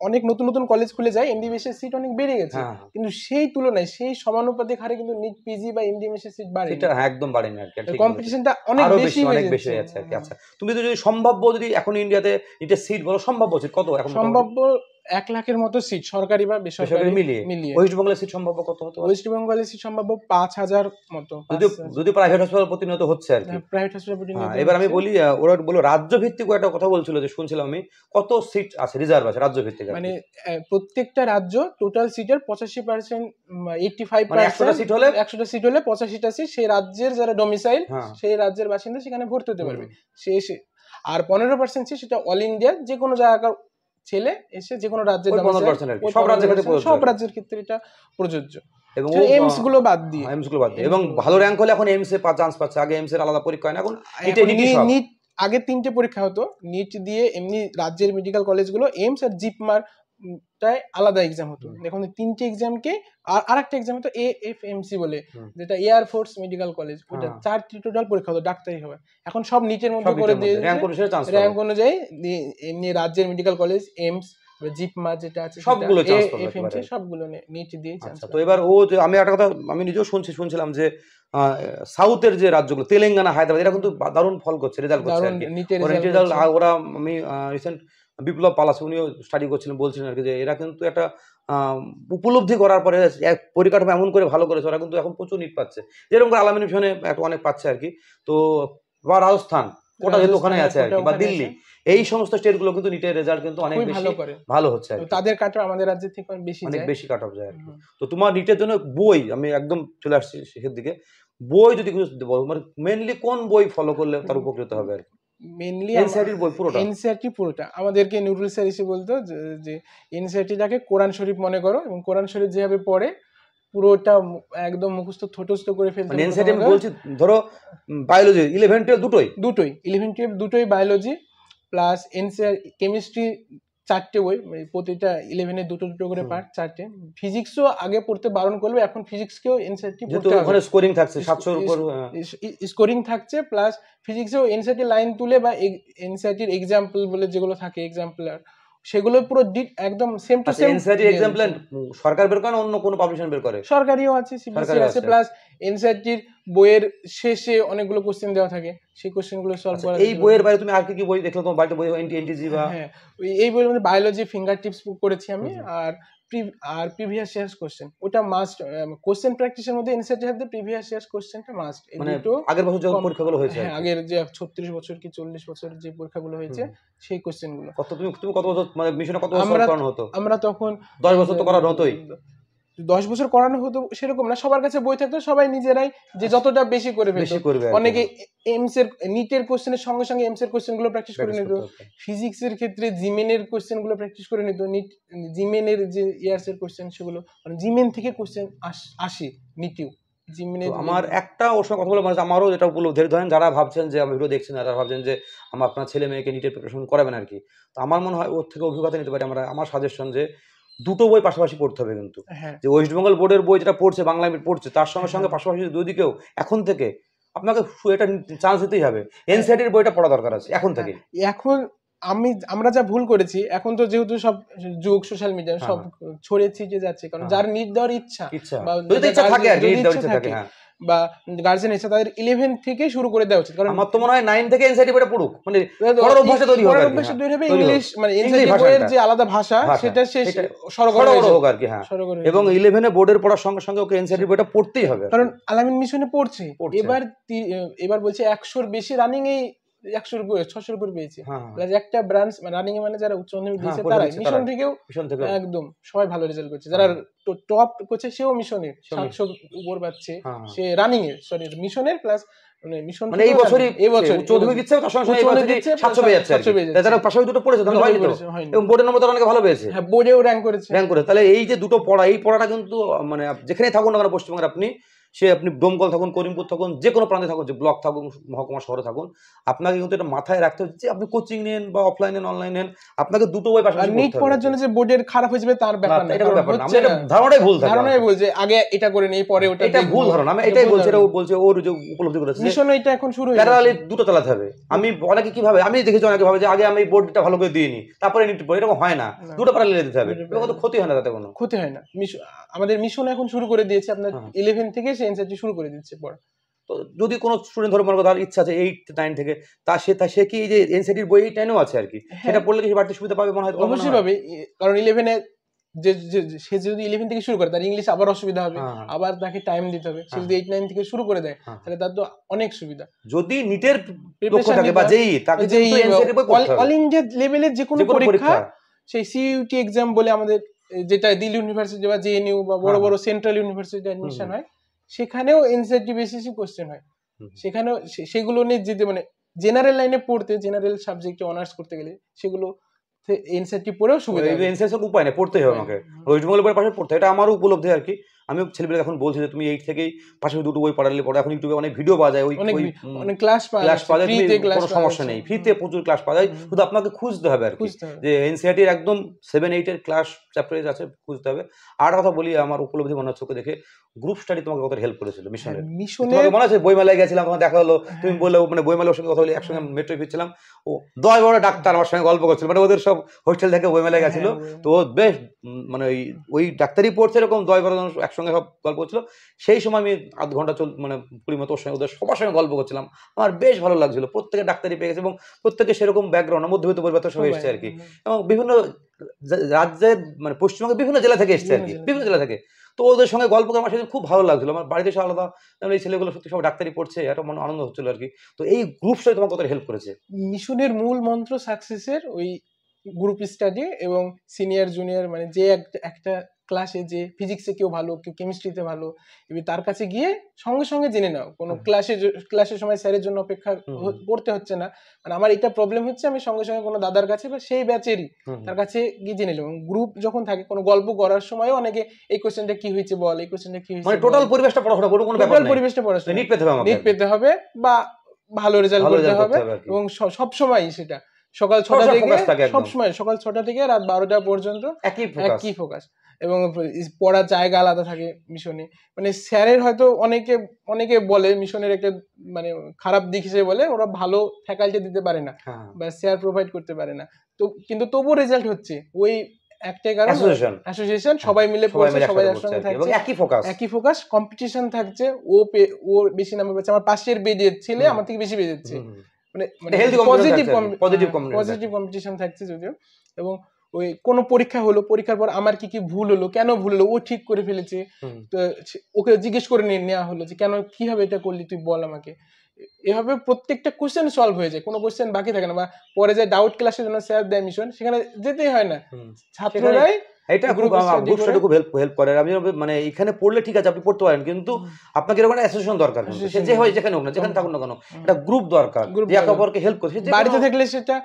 অনেক নতুন নতুন কলেজ খুলে যায়, এমবিবিএস এর সিট অনেক বেড়ে গেছে, কিন্তু সেই তুলনায় সেই সমানুপাতিক হারে কিন্তু নিট পিজি বা এমডিএমএস এর সিট বাড়েনি, এটা একদম বাড়েনি আর কি। কম্পিটিশনটা অনেক বেশি হয়ে যাচ্ছে আর কি। আচ্ছা, তুমি যদি সম্ভাব্য, যদি এখন ইন্ডিয়াতে নিটের সিট বলো, সম্ভাব্য সিট কত এখন? সম্ভাব্য 1 লাখের মতো সিট, সরকারি বা বেসরকারি মিলিয়ে। ওয়েস্ট বেঙ্গলের সিট সম্ভাব্য কত হতে পারে? ওয়েস্ট বেঙ্গলের সিট সম্ভাব্য 5000 মতো, যদি প্রাইভেট হাসপাতাল প্রতিনিয়ত হচ্ছে আর কি। প্রাইভেট হাসপাতাল প্রতিনিয়ত। এবার আমি বলি, ওরা বলো রাজ্য ভিত্তিক একটা কথা বলছিল, যে শুনছিলাম আমি, কত সিট আছে রিজার্ভ আছে রাজ্য ভিত্তিক? মানে প্রত্যেকটা রাজ্য টোটাল সিটের 85%, 85%, মানে 100টা সিট হলে 85টা সিট সেই রাজ্যের যারা ডোমিসাইল, সেই রাজ্যের বাসিন্দা সেখানে ভর্তি হতে পারবে। আর 15% সিট সেটা অল ইন্ডিয়ার যে কোনো জায়গার ছেলে এসে যে কোনো রাজ্যের, সব রাজ্যের ক্ষেত্রে এটা প্রযোজ্য, এবং এইমস গুলো বাদ দিয়ে। এবং ভালো র্যাঙ্ক হলে এখন এইমস এ চান্স পাচ্ছে, আগে এইমস এর আলাদা পরীক্ষা হয় না, এখন নিট আগে 3টে পরীক্ষা হতো, নিট দিয়ে এমনি রাজ্যের মেডিকেল কলেজগুলো এইমস আর জিপমার টাই আলাদা এক্সাম হতো। এখন 3টে এক্সামকে আর একটা এক্সাম হতো এএফএমসি বলে, যেটা এয়ার ফোর্স মেডিকেল কলেজ, ওটা 4টি টোটাল পরীক্ষা হতো ডাক্তারি হবে। এখন সব নিটের মধ্যে করে দিয়ে র্যাঙ্ক অনুযায়ী এমনি রাজ্যের মেডিকেল কলেজ, এইমস, জিপমা যেটা আছে সবগুলো এএফএমসি সবগুলো নিট দিয়ে চান্স। তো এবার আমি একটা কথা আমি নিজেও শুনছিলাম যে সাউথের যে রাজ্যগুলো, তেলেঙ্গানা, হায়দ্রাবাদ, এরা কিন্তু দারুণ ফল করছে, রেজাল্ট করছে আর কি। ওরা আমি রিসেন্ট বিপ্লব পাল আছে, উনিও স্টাডি করছিলেন, বলছিলেন আর কি যে এরা কিন্তু একটা উপলব্ধি করার পরে এক পরিকাঠামো এমন করে ভালো করেছে, ওরা কিন্তু এখন প্রচুর নিট পাচ্ছে, যেরকম করে আলামিন মিশনে একটা অনেক পাচ্ছে আর কি। তো বা রাজস্থান কোটা যেহেতু ওখানে আছে আর কি, বা দিল্লি, এই সমস্ত স্টেটগুলো কিন্তু নিটের রেজাল্ট কিন্তু অনেক বেশি ভালো হচ্ছে আর কি। তাদের কাট অফ আমাদের রাজ্যের থেকে অনেক বেশি কাট অফ যায় আর কি। তো তোমার নিটের জন্য বই, আমি একদম চলে আসছি শেষের দিকে, বই যদি কিছু বলো, মানে মেনলি কোন বই ফলো করলে তার উপকৃত হবে আর কি? মেনলি এনসিইআরটির বই পুরোটা? এনসিইআরটি পুরোটা আমাদেরকে নুরুল স্যার এসে বলতো যে এনসিইআরটিটাকে কোরআন শরীফ মনে করো, এবং কোরআন শরীফ যেভাবে পড়ে পুরোটা একদম মুখস্থ ঠোঁটস্থ করে ফেলতে। মানে এনসিইআরটি আমি বলছি ধরো বায়োলজি 11 12 দুটোই 11 12 দুটোই বায়োলজি প্লাস এনসিইআর কেমিস্ট্রি 4টে বই, প্রতিটা 11-এ দুটো দুটো করে পার্ট 4টে। ফিজিক্সও আগে পড়তে বারণ করবে, এখন ফিজিক্সকেও এনসিইআরটি পড়তে হবে, ওখানে স্কোরিং থাকছে 700 এর উপর স্কোরিং থাকছে, প্লাস ফিজিক্সেও এনসিইআরটি লাইন তুলে বা এনসিইআরটির এক্সাম্পল বলে যেগুলো থাকে এক্সাম্পলার, সেগুলো পুরো একদম same to same. NCERT example সরকার বের করে না অন্য কোনো পাবলিশন বের করে? সরকারিও আছে, সিবিএসই আছে, প্লাস এনসিইআরটির বইয়ের শেষে অনেকগুলো কোশ্চেন দেওয়া থাকে, সেই কোশ্চেনগুলো সলভ করা। এই বইয়ের বাইরে তুমি আর কি কি বই দেখলে তোমার বাড়িতে বই? এনটিজি বা? হ্যাঁ, এই বইয়ের মধ্যে বায়োলজি ফিঙ্গার টিপস করেছি আমি, আর প্রিভিয়াস ইয়ার্স কোশ্চেন, ওটা মাস্ট। কোশ্চেন প্র্যাকটিসের মধ্যে এনসিইআরটি হাতে প্রিভিয়াস ইয়ার্স কোশ্চেনটা মাস্ট। মানে আগের বছর যখন পরীক্ষাগুলো হয়েছে, হ্যাঁ, আগের যে 36 বছর কি 40 বছর যে পরীক্ষাগুলো হয়েছে সেই কোশ্চেনগুলো। তুমি কত বছর মানে মিশনে কত বছর করানো হতো? আমরা তখন 10 বছর তো করানো হতোই। 10 বছর করানো হতো সেরকম না, সবার কাছে বই থাকতো, সবাই নিজেরাই যে যতটা বেশি করে ফেলতো। অনেকে এমস এর নিটের কোশ্চেনের সঙ্গে সঙ্গে এমস এর কোশ্চেন গুলো প্র্যাকটিস করে নিত, ফিজিক্স এর ক্ষেত্রে জিমেনের কোশ্চেন গুলো প্র্যাকটিস করে নিত, নিট জিমেনের যে ইয়ার্স এর কোশ্চেন সেগুলো, মানে জিমেন থেকে কোশ্চেন আসে নিটিও। আমার একটা ওর সঙ্গে কথা বলে মানে আমারও যেটা উপলব্ধি, ধরেন যারা ভাবছেন যে আমি ভিডিও দেখছেন, যারা ভাবছেন যে আমার আপনার ছেলে মেয়েকে নিটের প্রিপারেশন করাবেন আর কি, তো আমার মনে হয় ওর থেকে অভিজ্ঞতা নিতে পারি আমরা। আমার সাজেশন যে দুটো বই পাশাপাশি পড়তে হবে কিন্তু, যে ওয়েস্ট বেঙ্গল বোর্ডের বই যেটা পড়ছে বাংলা পড়ছে, তার সঙ্গে সঙ্গে পাশাপাশি যদি কেউ এখন থেকে আপনাকে এটা চান্স দিতেই হবে, এনসিইআরটির বইটা পড়া দরকার আছে এখন থেকে। এখন আমরা যা ভুল করেছি, এখন তো যেহেতু সব যুগ সোশ্যাল মিডিয়া সব ছড়িয়ে ছিটিয়ে যাচ্ছে, কারণ যার নিট দেওয়ার ইচ্ছা বা গার্জেন ইচ্ছা, তাদের 11 থেকে শুরু করে দেওয়া উচিত। কারণ আমার তো মনে হয় 9 থেকে এনসিইআরটি বইটা পড়ুক, মানে পড়ার অভ্যাস তৈরি হবে, ইংলিশ মানে এনসিইআরটি বইয়ের যে আলাদা ভাষা সেটা সরগর হোক আর কি। হ্যাঁ, এবং 11 এ বোর্ডের পড়ার সঙ্গে সঙ্গে ওকে এনসিইআরটি বইটা পড়তেই হবে, কারণ আলামিন মিশনে পড়ছে। এবার বলছে 100-র বেশি রানিং, এই 100-র উপরে 600-র উপরে পেয়েছে, প্লাস একটা ব্রাঞ্চ রানিং মানে যারা উচ্চ মাধ্যমিক দিয়েছে তারা মিশন থেকেও একদম সবাই ভালো রেজাল্ট করছে, যারা টপ করছে সেও মিশনের 700 উপর পাচ্ছে, সে রানিং এর মিশনের প্লাস মিশন মানে এই বছর 14 দিচ্ছে, তার সঙ্গে সঙ্গে এই বছর 700 পেয়ে যাচ্ছে, যারা পাশাপাশি দুটো পড়েছে তাহলে হয়নি তো, এবং বোর্ডের নম্বর অনেক ভালো পেয়েছে। হ্যাঁ, বোর্ডেও র্যাঙ্ক করেছে। তাহলে এই যে দুটো পড়া, এই পড়াটা কিন্তু মানে যেখানেই থাকুন না কেন পশ্চিমবঙ্গের, আপনি দমকল থাকুন, করিমপুর থাকুন, যে কোনো প্রান্তে থাকুন, যে ব্লক থাকুন, মহকুমা শহরে থাকুন, আপনাকে কিন্তু এটা মাথায় রাখতে হচ্ছে যে আপনি কোচিং নেন বা অফলাইন নেন অনলাইন নেন, আপনাকে দুটো বই পাশাপাশি নিট পড়ার জন্য যে বোর্ডের খারাপ হয়ে যাবে তার ব্যাপার না, এটা ধারণাটাই ভুল, ধারণাই ভুল যে আগে এটা করে নেই পরে ওটা, এটা ভুল ধারণা। আমি এটাই বলছি, এটা বলছে ওর যে উপলব্ধি করেছে মিশন এটা এখন শুরু হয়েছে, প্যারালালি দুটো চালাতে হবে। আমি অনেকে কিভাবে, আমি দেখেছি অনেকে ভাবে যে আগে আমি বোর্ডটা ভালো করে দিয়ে নিই তারপরে নিট পড়ি, এরকম হয় না, দুটো প্যারালালি দিতে হবে, কোনো ক্ষতি হয় না, তাতে কোনো ক্ষতি হয় না। আমাদের মিশন এখন শুরু করে দিয়েছে, আপনার 11 থেকে সে এনসিইআরটি শুরু করে দিচ্ছে পড়া। তো যদি কোনো স্টুডেন্ট ধরে মনে করো তার ইচ্ছা আছে 8 9 থেকে, সে কি এই যে এনসিইআরটির বই 8 9 আছে আর কি, সেটা পড়লে কি বাড়তি সুবিধা পাবে? মনে হয় অবশ্যই পাবে, কারণ 11 এ সে যদি 11 থেকে শুরু করে তার ইংলিশ আবার অসুবিধা হবে, আবার তাকে টাইম দিতে হবে। সে যদি 8 9 থেকে শুরু করে দেয় তাহলে তার তো অনেক সুবিধা। যদি নিটের লক্ষ্য থাকে বা যেই তাকে কিন্তু এনসিইআরটি বই পড়তে হবে। অল ইন্ডিয়া লেভেলের যে কোনো পরীক্ষা, সেই সিইউটি এক্সাম বলে আমাদের যেটা দিল্লি ইউনিভার্সিটি বা জেএনইউ বা বড় বড় সেন্ট্রাল ইউনিভার্সিটি অ্যাডমিশন হয়, সেখানেও এনসিইআরটি বেসিসই কোশ্চেন হয়। সেখানেও সেগুলো নিয়ে যেতে মানে জেনারেল লাইনে পড়তে, জেনারেল সাবজেক্টে অনার্স করতে গেলে সেগুলো এনসিইআরটি পড়েও সুবিধা। এনসিইআরটির উপায় নেই, পড়তেই হবে আমাকে, ওয়েস্ট বেঙ্গল বইয়ের পাশে পড়তে। এটা আমারও উপলব্ধি আর কি। আমি ছেলেবেলা এখন বলছি যে তুমি 8 থেকেই পাশে দুটো বই পড়ালে পড়ো, এখন ইউটিউবে অনেক ভিডিও পাওয়া যায়, অনেক ক্লাস পাওয়া যায়, কোনো সমস্যা নেই, ফ্রিতে প্রচুর ক্লাস পাওয়া যায়, শুধু আপনাকে খুঁজতে হবে আর কি, যে এনসিইআরটির একদম 7 8 এর ক্লাস চ্যাপ্টার আছে, খুঁজতে হবে। আর কথা বলি, আমার উপলব্ধি মনে হচ্ছে দেখে গ্রুপ স্টাডি তোমাকে কত হেল্প করেছিল মিশনের। তোমাকে মনে আছে বইমেলায় গেছিলাম, তোমার দেখা হলো, তুমি বললে মানে বইমেলার সঙ্গে কথা বলি, একসঙ্গে মেট্রোয় ফিরছিলাম, ও 10 বড় ডাক্তার আমার সঙ্গে গল্প করছিল, মানে ওদের সব হোস্টেল থেকে বইমেলায় গেছিল, তো বেশ মানে ওই ডাক্তারি পড়ছে এরকম 10 12 জন একসঙ্গে সব গল্প করছিল। সেই সময় আমি আধ ঘন্টা মানে 20 মতো ওর সঙ্গে ওদের সবার সঙ্গে গল্প করছিলাম। আমার বেশ ভালো লাগছিল, প্রত্যেকে ডাক্তারি পেয়ে গেছে এবং প্রত্যেকে সেরকম ব্যাকগ্রাউন্ড মধ্যবিত্ত পরিবার সবাই এসছে আর কি, এবং বিভিন্ন রাজ্যের মানে পশ্চিমবঙ্গের বিভিন্ন জেলা থেকে এসছে আর কি, বিভিন্ন জেলা থেকে। তো ওদের সঙ্গে গল্প করে আমার সেদিন খুব ভালো লাগছিল। আমার বাড়িতে এসে আলাদা এই ছেলেগুলো সত্যি সব ডাক্তারি পড়ছে, একটা মনে আনন্দ হচ্ছিল আর কি। তো এই গ্রুপ স্টাডি তোমার কতটা হেল্প করেছে? মিশনের মূল মন্ত্র সাকসেসের ওই গ্রুপ স্টাডি এবং সিনিয়র জুনিয়র, মানে যে একটা ক্লাসে যে ফিজিক্সে কেউ ভালো, কেউ কেমিস্ট্রিতে ভালো, এবার তার কাছে গিয়ে সঙ্গে সঙ্গে জেনে নাও। কোনো ক্লাসের সময় স্যারের জন্য অপেক্ষা করতে হচ্ছে না। মানে আমার এটা প্রবলেম হচ্ছে, আমি সঙ্গে সঙ্গে কোনো দাদার কাছে বা সেই ব্যাচেরই তার কাছে গিয়ে জেনে নিলাম। গ্রুপ যখন থাকে, কোনো গল্প করার সময়ও অনেকে এই কোশ্চেনটা কি হয়েছে বল, এই কোশ্চেনটা কি হয়েছে, মানে টোটাল পরিবেশটা পড়াশোনা করব, কোনো ব্যাপার টোটাল নাই, পরিবেশটা পড়াশোনা নিট পেতে হবে বা ভালো রেজাল্ট করতে হবে। এবং সব সময় সেটা সকাল 6টা থেকে সকাল 6টা থেকে রাত 12টা পর্যন্ত একই ফোকাস, এবং পড়ার জায়গা আলাদা থাকে মিশনে। মানে স্যারের হয়তো অনেকে বলে মিশনের একটা মানে খারাপ দিক হিসেবে বলে, ওরা ভালো ফ্যাকাল্টি দিতে পারে না বা স্যার প্রোভাইড করতে পারে না। তো কিন্তু তবুও রেজাল্ট হচ্ছে ওই একটাই কারণ, অ্যাসোসিয়েশন, সবাই মিলে পড়ছে, সবাই একসঙ্গে থাকছে, একই ফোকাস, কম্পিটিশন থাকছে। ও বেশি নাম্বার পেয়েছে, আমার পাশের বেজের ছেলে আমার থেকে বেশি বেজেছে, মানে পজিটিভ কম্পিটিশন থাকছে যদিও। এবং ওই কোনো পরীক্ষা হলো, পরীক্ষার পর আমার কি কি ভুল হলো, কেন ভুল হলো, ও ঠিক করে ফেলেছে, তো ওকে জিজ্ঞেস করে নেওয়া হলো যে কেন, কিভাবে এটা করলি তুই বল আমাকে। এভাবে প্রত্যেকটা কোশ্চেন সলভ হয়ে যায়, কোনো কোশ্চেন বাকি থাকে না। বা পরে যে ডাউট ক্লাসের জন্য স্যার দেয় মিশন, সেখানে যেতেই হয় না, ছাত্ররাই এটা খুব হেল্প করে। আমি মানে এখানে পড়লে ঠিক আছে আপনি পড়তে পারেন, কিন্তু আপনাকে এরকম একটা অ্যাসোসিয়েশন দরকার, সে যে হয় যেখানে হোক না, যেখানে থাকুন না কেন, একটা গ্রুপ দরকার যে একে অপরকে হেল্প করে। বাড়িতে থাকলে সেটা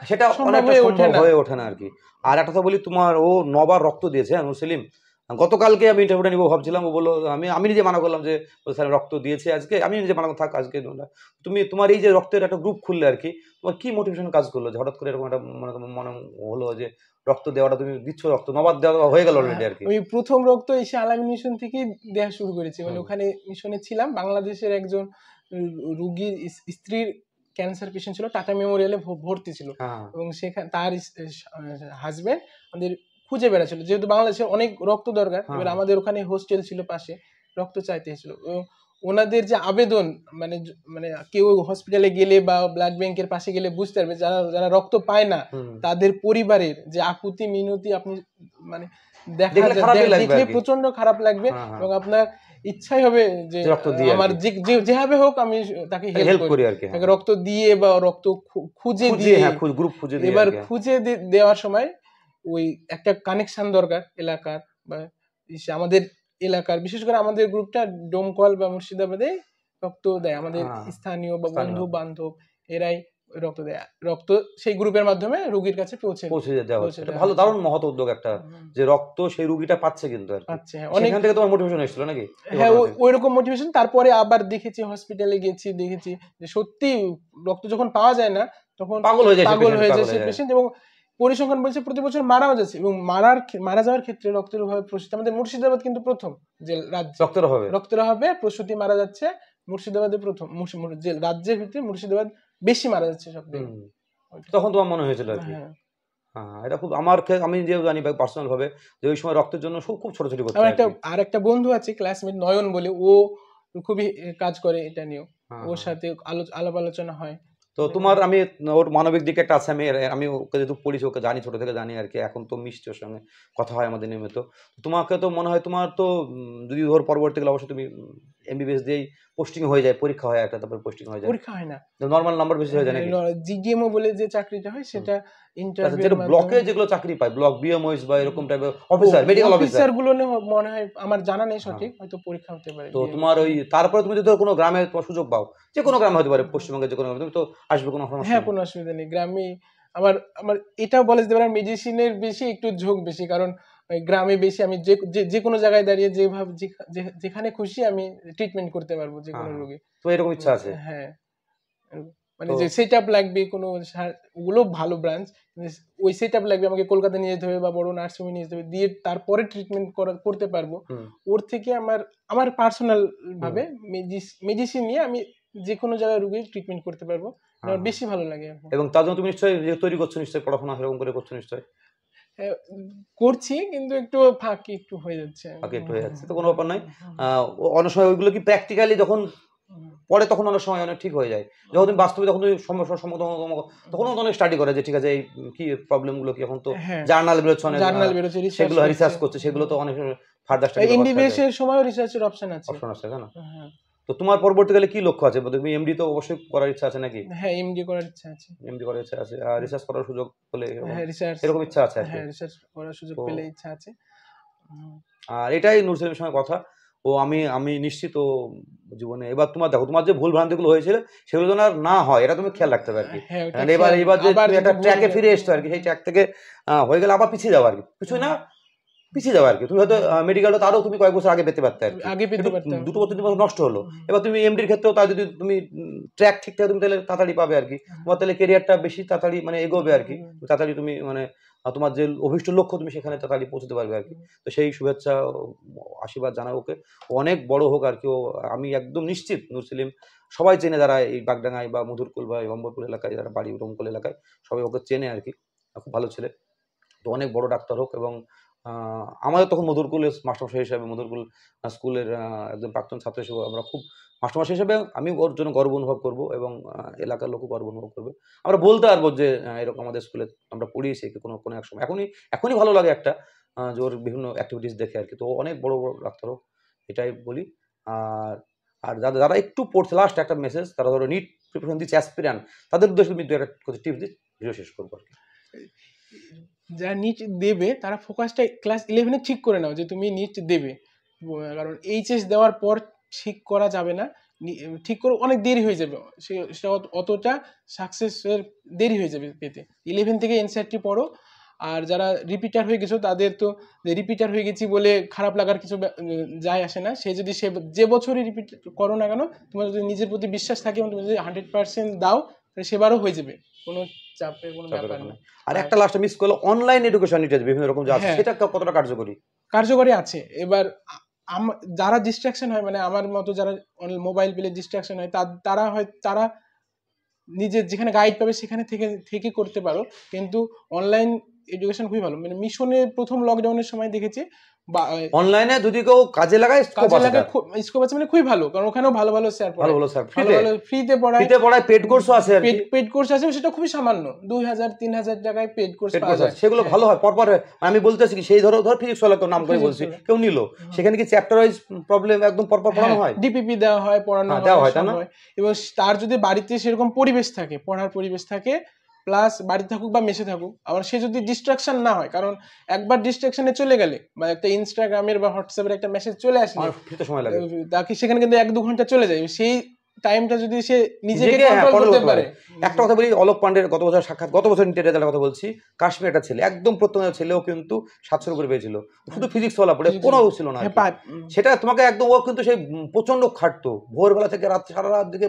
অনেকটা সম্ভব হয়ে ওঠে না আর কি। আর একটা কথা বলি, তোমার ও 9 বার রক্ত দিয়েছে নূর সেলিম। গতকালকে আমি ইন্টারভিউটা নিবো ভাবছিলাম, ও বললো, আমি নিজে মানা করলাম যে স্যার রক্ত দিয়েছে আজকে, আমি নিজে মানা থাক আজকে। তোমার এই যে রক্তের একটা গ্রুপ খুললে আর কি, তোমার কি মোটিভেশন কাজ করলো যে হঠাৎ করে এরকম একটা মনে হলো যে রক্ত দেওয়াটা তুমি দিচ্ছ, রক্ত 9 বার দেওয়া হয়ে গেল অলরেডি আর কি? ওই প্রথম রক্ত এসে আলামিন মিশন থেকে দেওয়া শুরু করেছি। মানে ওখানে মিশনে ছিলাম, বাংলাদেশের একজন রুগীর স্ত্রীর ক্যান্সার পেশেন্ট ছিল, টাটা মেমোরিয়ালে ভর্তি ছিল, এবং সেখানে তার হাজবেন্ড আমাদের খুঁজে বেড়াচ্ছিল, যেহেতু বাংলাদেশে অনেক রক্ত দরকার। এবার আমাদের ওখানে হোস্টেল ছিল পাশে, রক্ত চাইতে এসেছিল। ওনাদের যে আবেদন, মানে মানে কেউ হসপিটালে গেলে বা ব্লাড ব্যাংকের পাশে গেলে বুঝতে পারবে, যারা রক্ত পায় না তাদের পরিবারের যে আকুতি মিনতি, আপনি মানে দেখলে প্রচন্ড খারাপ লাগবে, এবং আপনার ইচ্ছাই হবে যে আমার যেভাবে হোক আমি তাকে হেল্প করি আর কি, রক্ত দিয়ে বা রক্ত খুঁজে দিয়ে, গ্রুপ খুঁজে দিয়ে। এবার খুঁজে দেওয়ার সময় ওই একটা কানেকশন দরকার এলাকার, বা আমাদের এলাকার, বিশেষ করে আমাদের গ্রুপটা ডোমকল বা মুর্শিদাবাদে রক্ত দেয়, আমাদের স্থানীয় বা বন্ধু বান্ধব এরাই রক্ত দেয়। রক্ত সেই গ্রুপের মাধ্যমে রোগীর কাছে পৌঁছে দেওয়া হচ্ছে। ভালো, দারুণ মহৎ উদ্যোগ একটা, যে রক্ত সেই রোগীটা পাচ্ছে কিন্তু আর পাচ্ছে। সেখান থেকে তোমার মোটিভেশন এসেছিল নাকি? হ্যাঁ, ওইরকম মোটিভেশন। তারপরে আবার দেখেছি, হসপিটালে গেছি, দেখেছি যে সত্যি রক্ত যখন পাওয়া যায় না তখন পাগল হয়ে যায় সেই পেশেন্ট, এবং পরিসংখ্যান বলছে প্রতি বছর মারাও যাচ্ছে, এবং মারা যাওয়ার ক্ষেত্রে রক্তের অভাবে প্রসূতি, আমাদের মুর্শিদাবাদ কিন্তু প্রথম যে রাজ্য রক্তের অভাবে প্রসূতি মারা যাচ্ছে, মুর্শিদাবাদে প্রথম, যে রাজ্যের ভিতরে মুর্শিদাবাদ বেশি মারা যাচ্ছে সব থেকে। তখন তোমার মনে হয়েছিল আর কি? হ্যাঁ, এটা খুব আমি যে জানি পার্সোনাল ভাবে যে ওই সময় রক্তের জন্য খুব ছোটাছুটি করতে। আর একটা বন্ধু আছে ক্লাসমেট নয়ন বলে, ও খুবই কাজ করে এটা নিয়েও, ওর সাথে আলাপ আলোচনা হয়। তো তোমার, আমি ওর মানবিক দিকে একটা আছে, আমি ওকে যেহেতু পড়িছি, ওকে জানি, ছোট থেকে জানি আর কি, এখন তো মিষ্টি ওর সঙ্গে কথা হয় আমাদের নিয়মিত। তোমাকে তো মনে হয়, তোমার তো যদি ধর পরবর্তীকালে অবশ্যই তুমি এমবিবিএস দিয়েই পোস্টিং হয়ে যায়, পরীক্ষা হয় একটা, তারপর পোস্টিং হয়ে যায়। পরীক্ষা হয় না, নরমাল নাম্বার বেশি হয়ে যায় নাকি? জিডিএমও বলে যে চাকরিটা হয় সেটা ইন্টারভিউ, যেটা ব্লকে যেগুলো চাকরি পায়, ব্লক বিএমওএস বা এরকম টাইপের অফিসার, মেডিকেল অফিসার গুলো মনে হয়, আমার জানা নেই সঠিক, হয়তো পরীক্ষা হতে পারে। তো তোমার ওই তারপরে তুমি যদি কোনো গ্রামে তোমার সুযোগ পাও, যে কোনো গ্রামে হতে পারে, পশ্চিমবঙ্গের যে কোনো গ্রামে, তুমি তো আসবে, কোনো সমস্যা? হ্যাঁ, কোনো অসুবিধা নেই। গ্রামে আমার এটাও বলে যেতে পারে, মেডিসিনের বেশি একটু ঝোঁক বেশি, কারণ গ্রামে বেশি আমি যে কোনো জায়গায় দাঁড়িয়ে যেখানে খুশি আমি ট্রিটমেন্ট করতে পারবো যে কোনো রোগী। তো এরকম ইচ্ছা আছে? হ্যাঁ, মানে যে সেটআপ লাগবে, কোনো ওগুলো ভালো ব্রাঞ্চ, ওই সেটআপ লাগবে, আমাকে কলকাতা নিয়ে যেতে হবে বা বড় নার্সিংহোমে নিয়ে যেতে হবে, দিয়ে তারপরে ট্রিটমেন্ট করতে পারবো। ওর থেকে আমার পার্সোনাল ভাবে মেডিসিন নিয়ে আমি যে কোনো জায়গায় রোগীর ট্রিটমেন্ট করতে পারবো, আমার বেশি ভালো লাগে। এবং তার জন্য তুমি নিশ্চয়ই তৈরি করছো, নিশ্চয়ই পড়াশোনা সেরকম করে করছো নিশ্চয়ই? করছি কিন্তু একটু ফাঁকি একটু হয়ে যাচ্ছে। বাকি একটু হয়ে যাচ্ছে, তো কোনো ব্যাপার নয়। অনেক সময় ওইগুলো কি প্র্যাকটিক্যালি যখন পরে তখন অনেক সময় অনেক ঠিক হয়ে যায়, যখন তুমি বাস্তবে যখন তুমি সমস্যার সম্মুখীন তখনও অনেক স্টাডি করে যে ঠিক আছে এই কি প্রবলেমগুলো কি, এখন তো হ্যাঁ, জার্নাল বেরোচ্ছে অনেক, জার্নাল বেরোচ্ছে, সেগুলো রিসার্চ করছে, সেগুলো তো অনেক ফার্দার স্টাডি করতে এমবিবিএস এর সময়ও রিসার্চের অপশন আছে। অপশন আছে, তাই না? হ্যাঁ তো তোমার পরবর্তীকালে কি লক্ষ্য আছে? তুমি এমডি তো অবশ্যই করার ইচ্ছা আছে নাকি? হ্যাঁ, এমডি করার ইচ্ছা আছে। এমডি করার ইচ্ছা আছে, আর রিসার্চ করার সুযোগ পেলে হ্যাঁ রিসার্চ, এরকম ইচ্ছা আছে আর কি। হ্যাঁ রিসার্চ করার সুযোগ তো পেলে ইচ্ছা আছে। আর এটাই নূর সেলিমের সঙ্গে কথা। ও আমি নিশ্চিত ও জীবনে এবার তোমার দেখো তোমার যে ভুল ভ্রান্তিগুলো হয়েছিল সেগুলো যেন আর না হয়, এটা তুমি খেয়াল রাখতে হবে আর কি। হ্যাঁ, ওটা এবার খেয়াল, এবার যে আবার তুমি যদি একটা ভুল ট্র্যাকে হয়- ফিরে এসছো আর কি, সেই ট্র্যাক থেকে হয়ে গেলে আবার পিছিয়ে যাওয়া আর কি, কিছুই না পিছিয়ে যাওয়া আর কি। তুমি হয়তো মেডিকেলটা তারও তুমি কয়েক বছর আগে পেতে পারতে আর কি, আগে পেতে কিন্তু পারতাম। 2 বছর 3 বছর নষ্ট হলো। এবার তুমি এমডির ক্ষেত্রেও তাই যদি তুমি ট্র্যাক ঠিক থাকে তুমি তাহলে তাড়াতাড়ি পাবে আর কি, তোমার তাহলে কেরিয়ারটা বেশি তাড়াতাড়ি মানে এগোবে আর কি, তাড়াতাড়ি তুমি মানে তোমার যে অভিষ্ট লক্ষ্য তুমি সেখানে তাড়াতাড়ি পৌঁছতে পারবে আর কি। তো সেই শুভেচ্ছা আশীর্বাদ জানাই ওকে, ও অনেক বড় হোক আর কি। ও আমি একদম নিশ্চিত নূর সেলিম সবাই চেনে, যারা এই বাগডাঙ্গায় বা মধুরকুল বা অম্বরপুর এলাকায় যারা বাড়ি রমকল এলাকায় সবাই ওকে চেনে আর কি, খুব ভালো ছেলে। তো অনেক বড় ডাক্তার হোক। এবং আমাদের তখন মধুরকুলের মাস্টারমশাই হিসাবে, মধুরকুল স্কুলের একজন প্রাক্তন ছাত্র হিসেবে আমরা খুব, মাস্টারমশাই হিসেবে আমি ওর জন্য গর্ব অনুভব করব, এবং এলাকার লোকও গর্ব অনুভব করবে। আমরা বলতে পারবো যে এরকম আমাদের স্কুলে আমরা পড়িয়েছি একে কোনো কোনো এক সময়, এখনই ভালো লাগে একটা যে ওর বিভিন্ন অ্যাক্টিভিটিস দেখে আর কি। তো ও অনেক বড় বড় ডাক্তার হোক, এটাই বলি। আর আর যারা যারা একটু পড়ছে, লাস্ট একটা মেসেজ, তারা ধরো নিট প্রিপারেশন দিচ্ছে অ্যাসপিরান্ট, তাদের উদ্দেশ্যে তুমি একটা টিপস দিই, ভিডিও শেষ করবো আর কি। যারা নিট দেবে তারা ফোকাসটা ক্লাস 11-এ ঠিক করে নাও যে তুমি নিট দেবে, কারণ এইচএস দেওয়ার পর ঠিক করা যাবে না, ঠিক করে অনেক দেরি হয়ে যাবে, সেটা অতটা সাকসেসের দেরি হয়ে যাবে পেতে। 11 থেকে এনসিইআরটি পড়ো। আর যারা রিপিটার হয়ে গেছো তাদের তো রিপিটার হয়ে গেছি বলে খারাপ লাগার কিছু যায় আসে না। সে যদি যে বছরই রিপিট করো না কেন, তোমার যদি নিজের প্রতি বিশ্বাস থাকে এবং তুমি যদি 100% দাও তাহলে সেবারও হয়ে যাবে, কোনো চাপের কোনো ব্যাপার নেই। আর একটা লাস্ট মিস করলো, অনলাইন এডুকেশন নিতে বিভিন্ন রকম যা আছে, সেটা কতটা কার্যকরী? কার্যকরী আছে। এবার যারা ডিস্ট্রাকশন হয়, মানে আমার মতো যারা মোবাইল পেলে ডিস্ট্রাকশন হয়, তারা নিজের যেখানে গাইড পাবে সেখানে থেকে থেকে করতে পারো। কিন্তু অনলাইন এডুকেশন খুবই ভালো। মানে মিশনে প্রথম লকডাউনের সময় দেখেছি অনলাইনে যদি কেউ কাজে লাগায় স্কোপ আছে, মানে খুবই ভালো, কারণ ওখানেও ভালো ভালো স্যার পড়ায়, ভালো স্যার ফ্রিতে পড়ায়, পেড কোর্সও আছে, পেড কোর্স আছে, সেটা খুবই সামান্য 2000-3000 টাকায় পেড কোর্স পাওয়া যায়, সেগুলো ভালো হয় পরপর। আমি বলতেছি কি, সেই ধরো ফিজিক্স ওয়ালা তো নাম করে বলছি, কেউ নিল, সেখানে কি চ্যাপ্টার ওয়াইজ প্রবলেম একদম পরপর পড়ানো হয়, ডিপিপি দেওয়া হয়, পড়ানো হয়, এবং তার যদি বাড়িতে সেরকম পরিবেশ থাকে, পড়ার পরিবেশ থাকে, প্লাস বাড়িতে থাকুক বা মেসে থাকুক, আবার সে যদি ডিস্ট্রাকশন না হয়, কারণ একবার ডিস্ট্রাকশনে চলে গেলে বা একটা ইনস্টাগ্রামের বা হোয়াটসঅ্যাপের একটা মেসেজ চলে আসলে তাকে সেখানে কিন্তু 1-2 ঘন্টা চলে যায়। সেই টাইমটা যদি সে নিজেকে কন্ট্রোল করতে পারে। একটা কথা বলি, অলোক পান্ডের গত বছর সাক্ষাৎ, গত বছর নিটের রেজাল্টের কথা বলছি, কাশ্মীর একটা ছেলে, একদম প্রথম ছেলেও কিন্তু 700 উপরে পেয়েছিল, শুধু ফিজিক্স ওয়ালা পড়ে, কোনো ছিল না সেটা তোমাকে একদম। ও কিন্তু সেই প্রচন্ড খাটতো, ভোরবেলা থেকে রাত, সারা রাত দিকে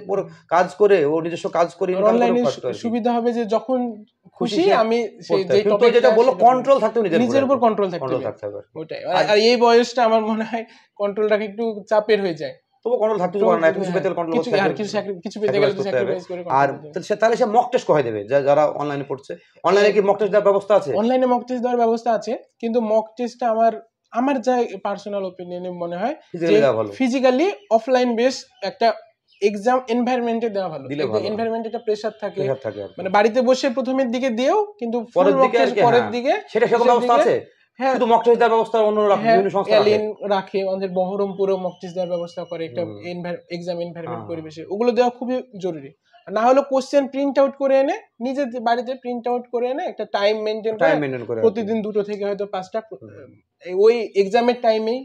কাজ করে, ও নিজস্ব কাজ করে। অনলাইনে সুবিধা হবে যে যখন খুশি আমি যেটা বললো, কন্ট্রোল থাকতে হবে, নিজের উপর কন্ট্রোল থাকতে হবে, ওটাই। আর এই বয়সটা আমার মনে হয় কন্ট্রোলটাকে একটু চাপের হয়ে যায়, তবু কন্ট্রোল থাকতে পারে না, কিছু পেতে কন্ট্রোল করতে হবে, কিছু পেতে গেলে স্যাক্রিফাইস করে। আর তাহলে সে মক টেস্ট করাই দেবে, যারা অনলাইনে পড়ছে। অনলাইনে কি মক টেস্ট দেওয়ার ব্যবস্থা আছে? অনলাইনে মক টেস্ট দেওয়ার ব্যবস্থা আছে, কিন্তু মক টেস্টটা আমার যা পার্সোনাল ওপিনিয়নে মনে হয় যে ফিজিক্যালি অফলাইন বেস একটা এক্সাম এনভায়রনমেন্টে দেওয়া ভালো। এনভায়রনমেন্টে একটা প্রেসার থাকে, মানে বাড়িতে বসে প্রথমের দিকে দিও, কিন্তু পরের দিকে সেটা সেরকম ব্যবস্থা আছে। শুধু মক টেস্ট দেওয়ার ব্যবস্থা অন্য বিভিন্ন সংস্থা রাখে, আমাদের বহরমপুরেও মক টেস্ট দেওয়ার ব্যবস্থা করে একটা এক্সাম এনভায়রনমেন্ট পরিবেশে, ওগুলো দেওয়া খুবই জরুরি। না হলে কোশ্চেন প্রিন্ট আউট করে এনে নিজের বাড়িতে প্রিন্ট আউট করে এনে একটা টাইম মেনটেন করে প্রতিদিন 2টো থেকে হয়তো 5টা ওই এক্সামের টাইমেই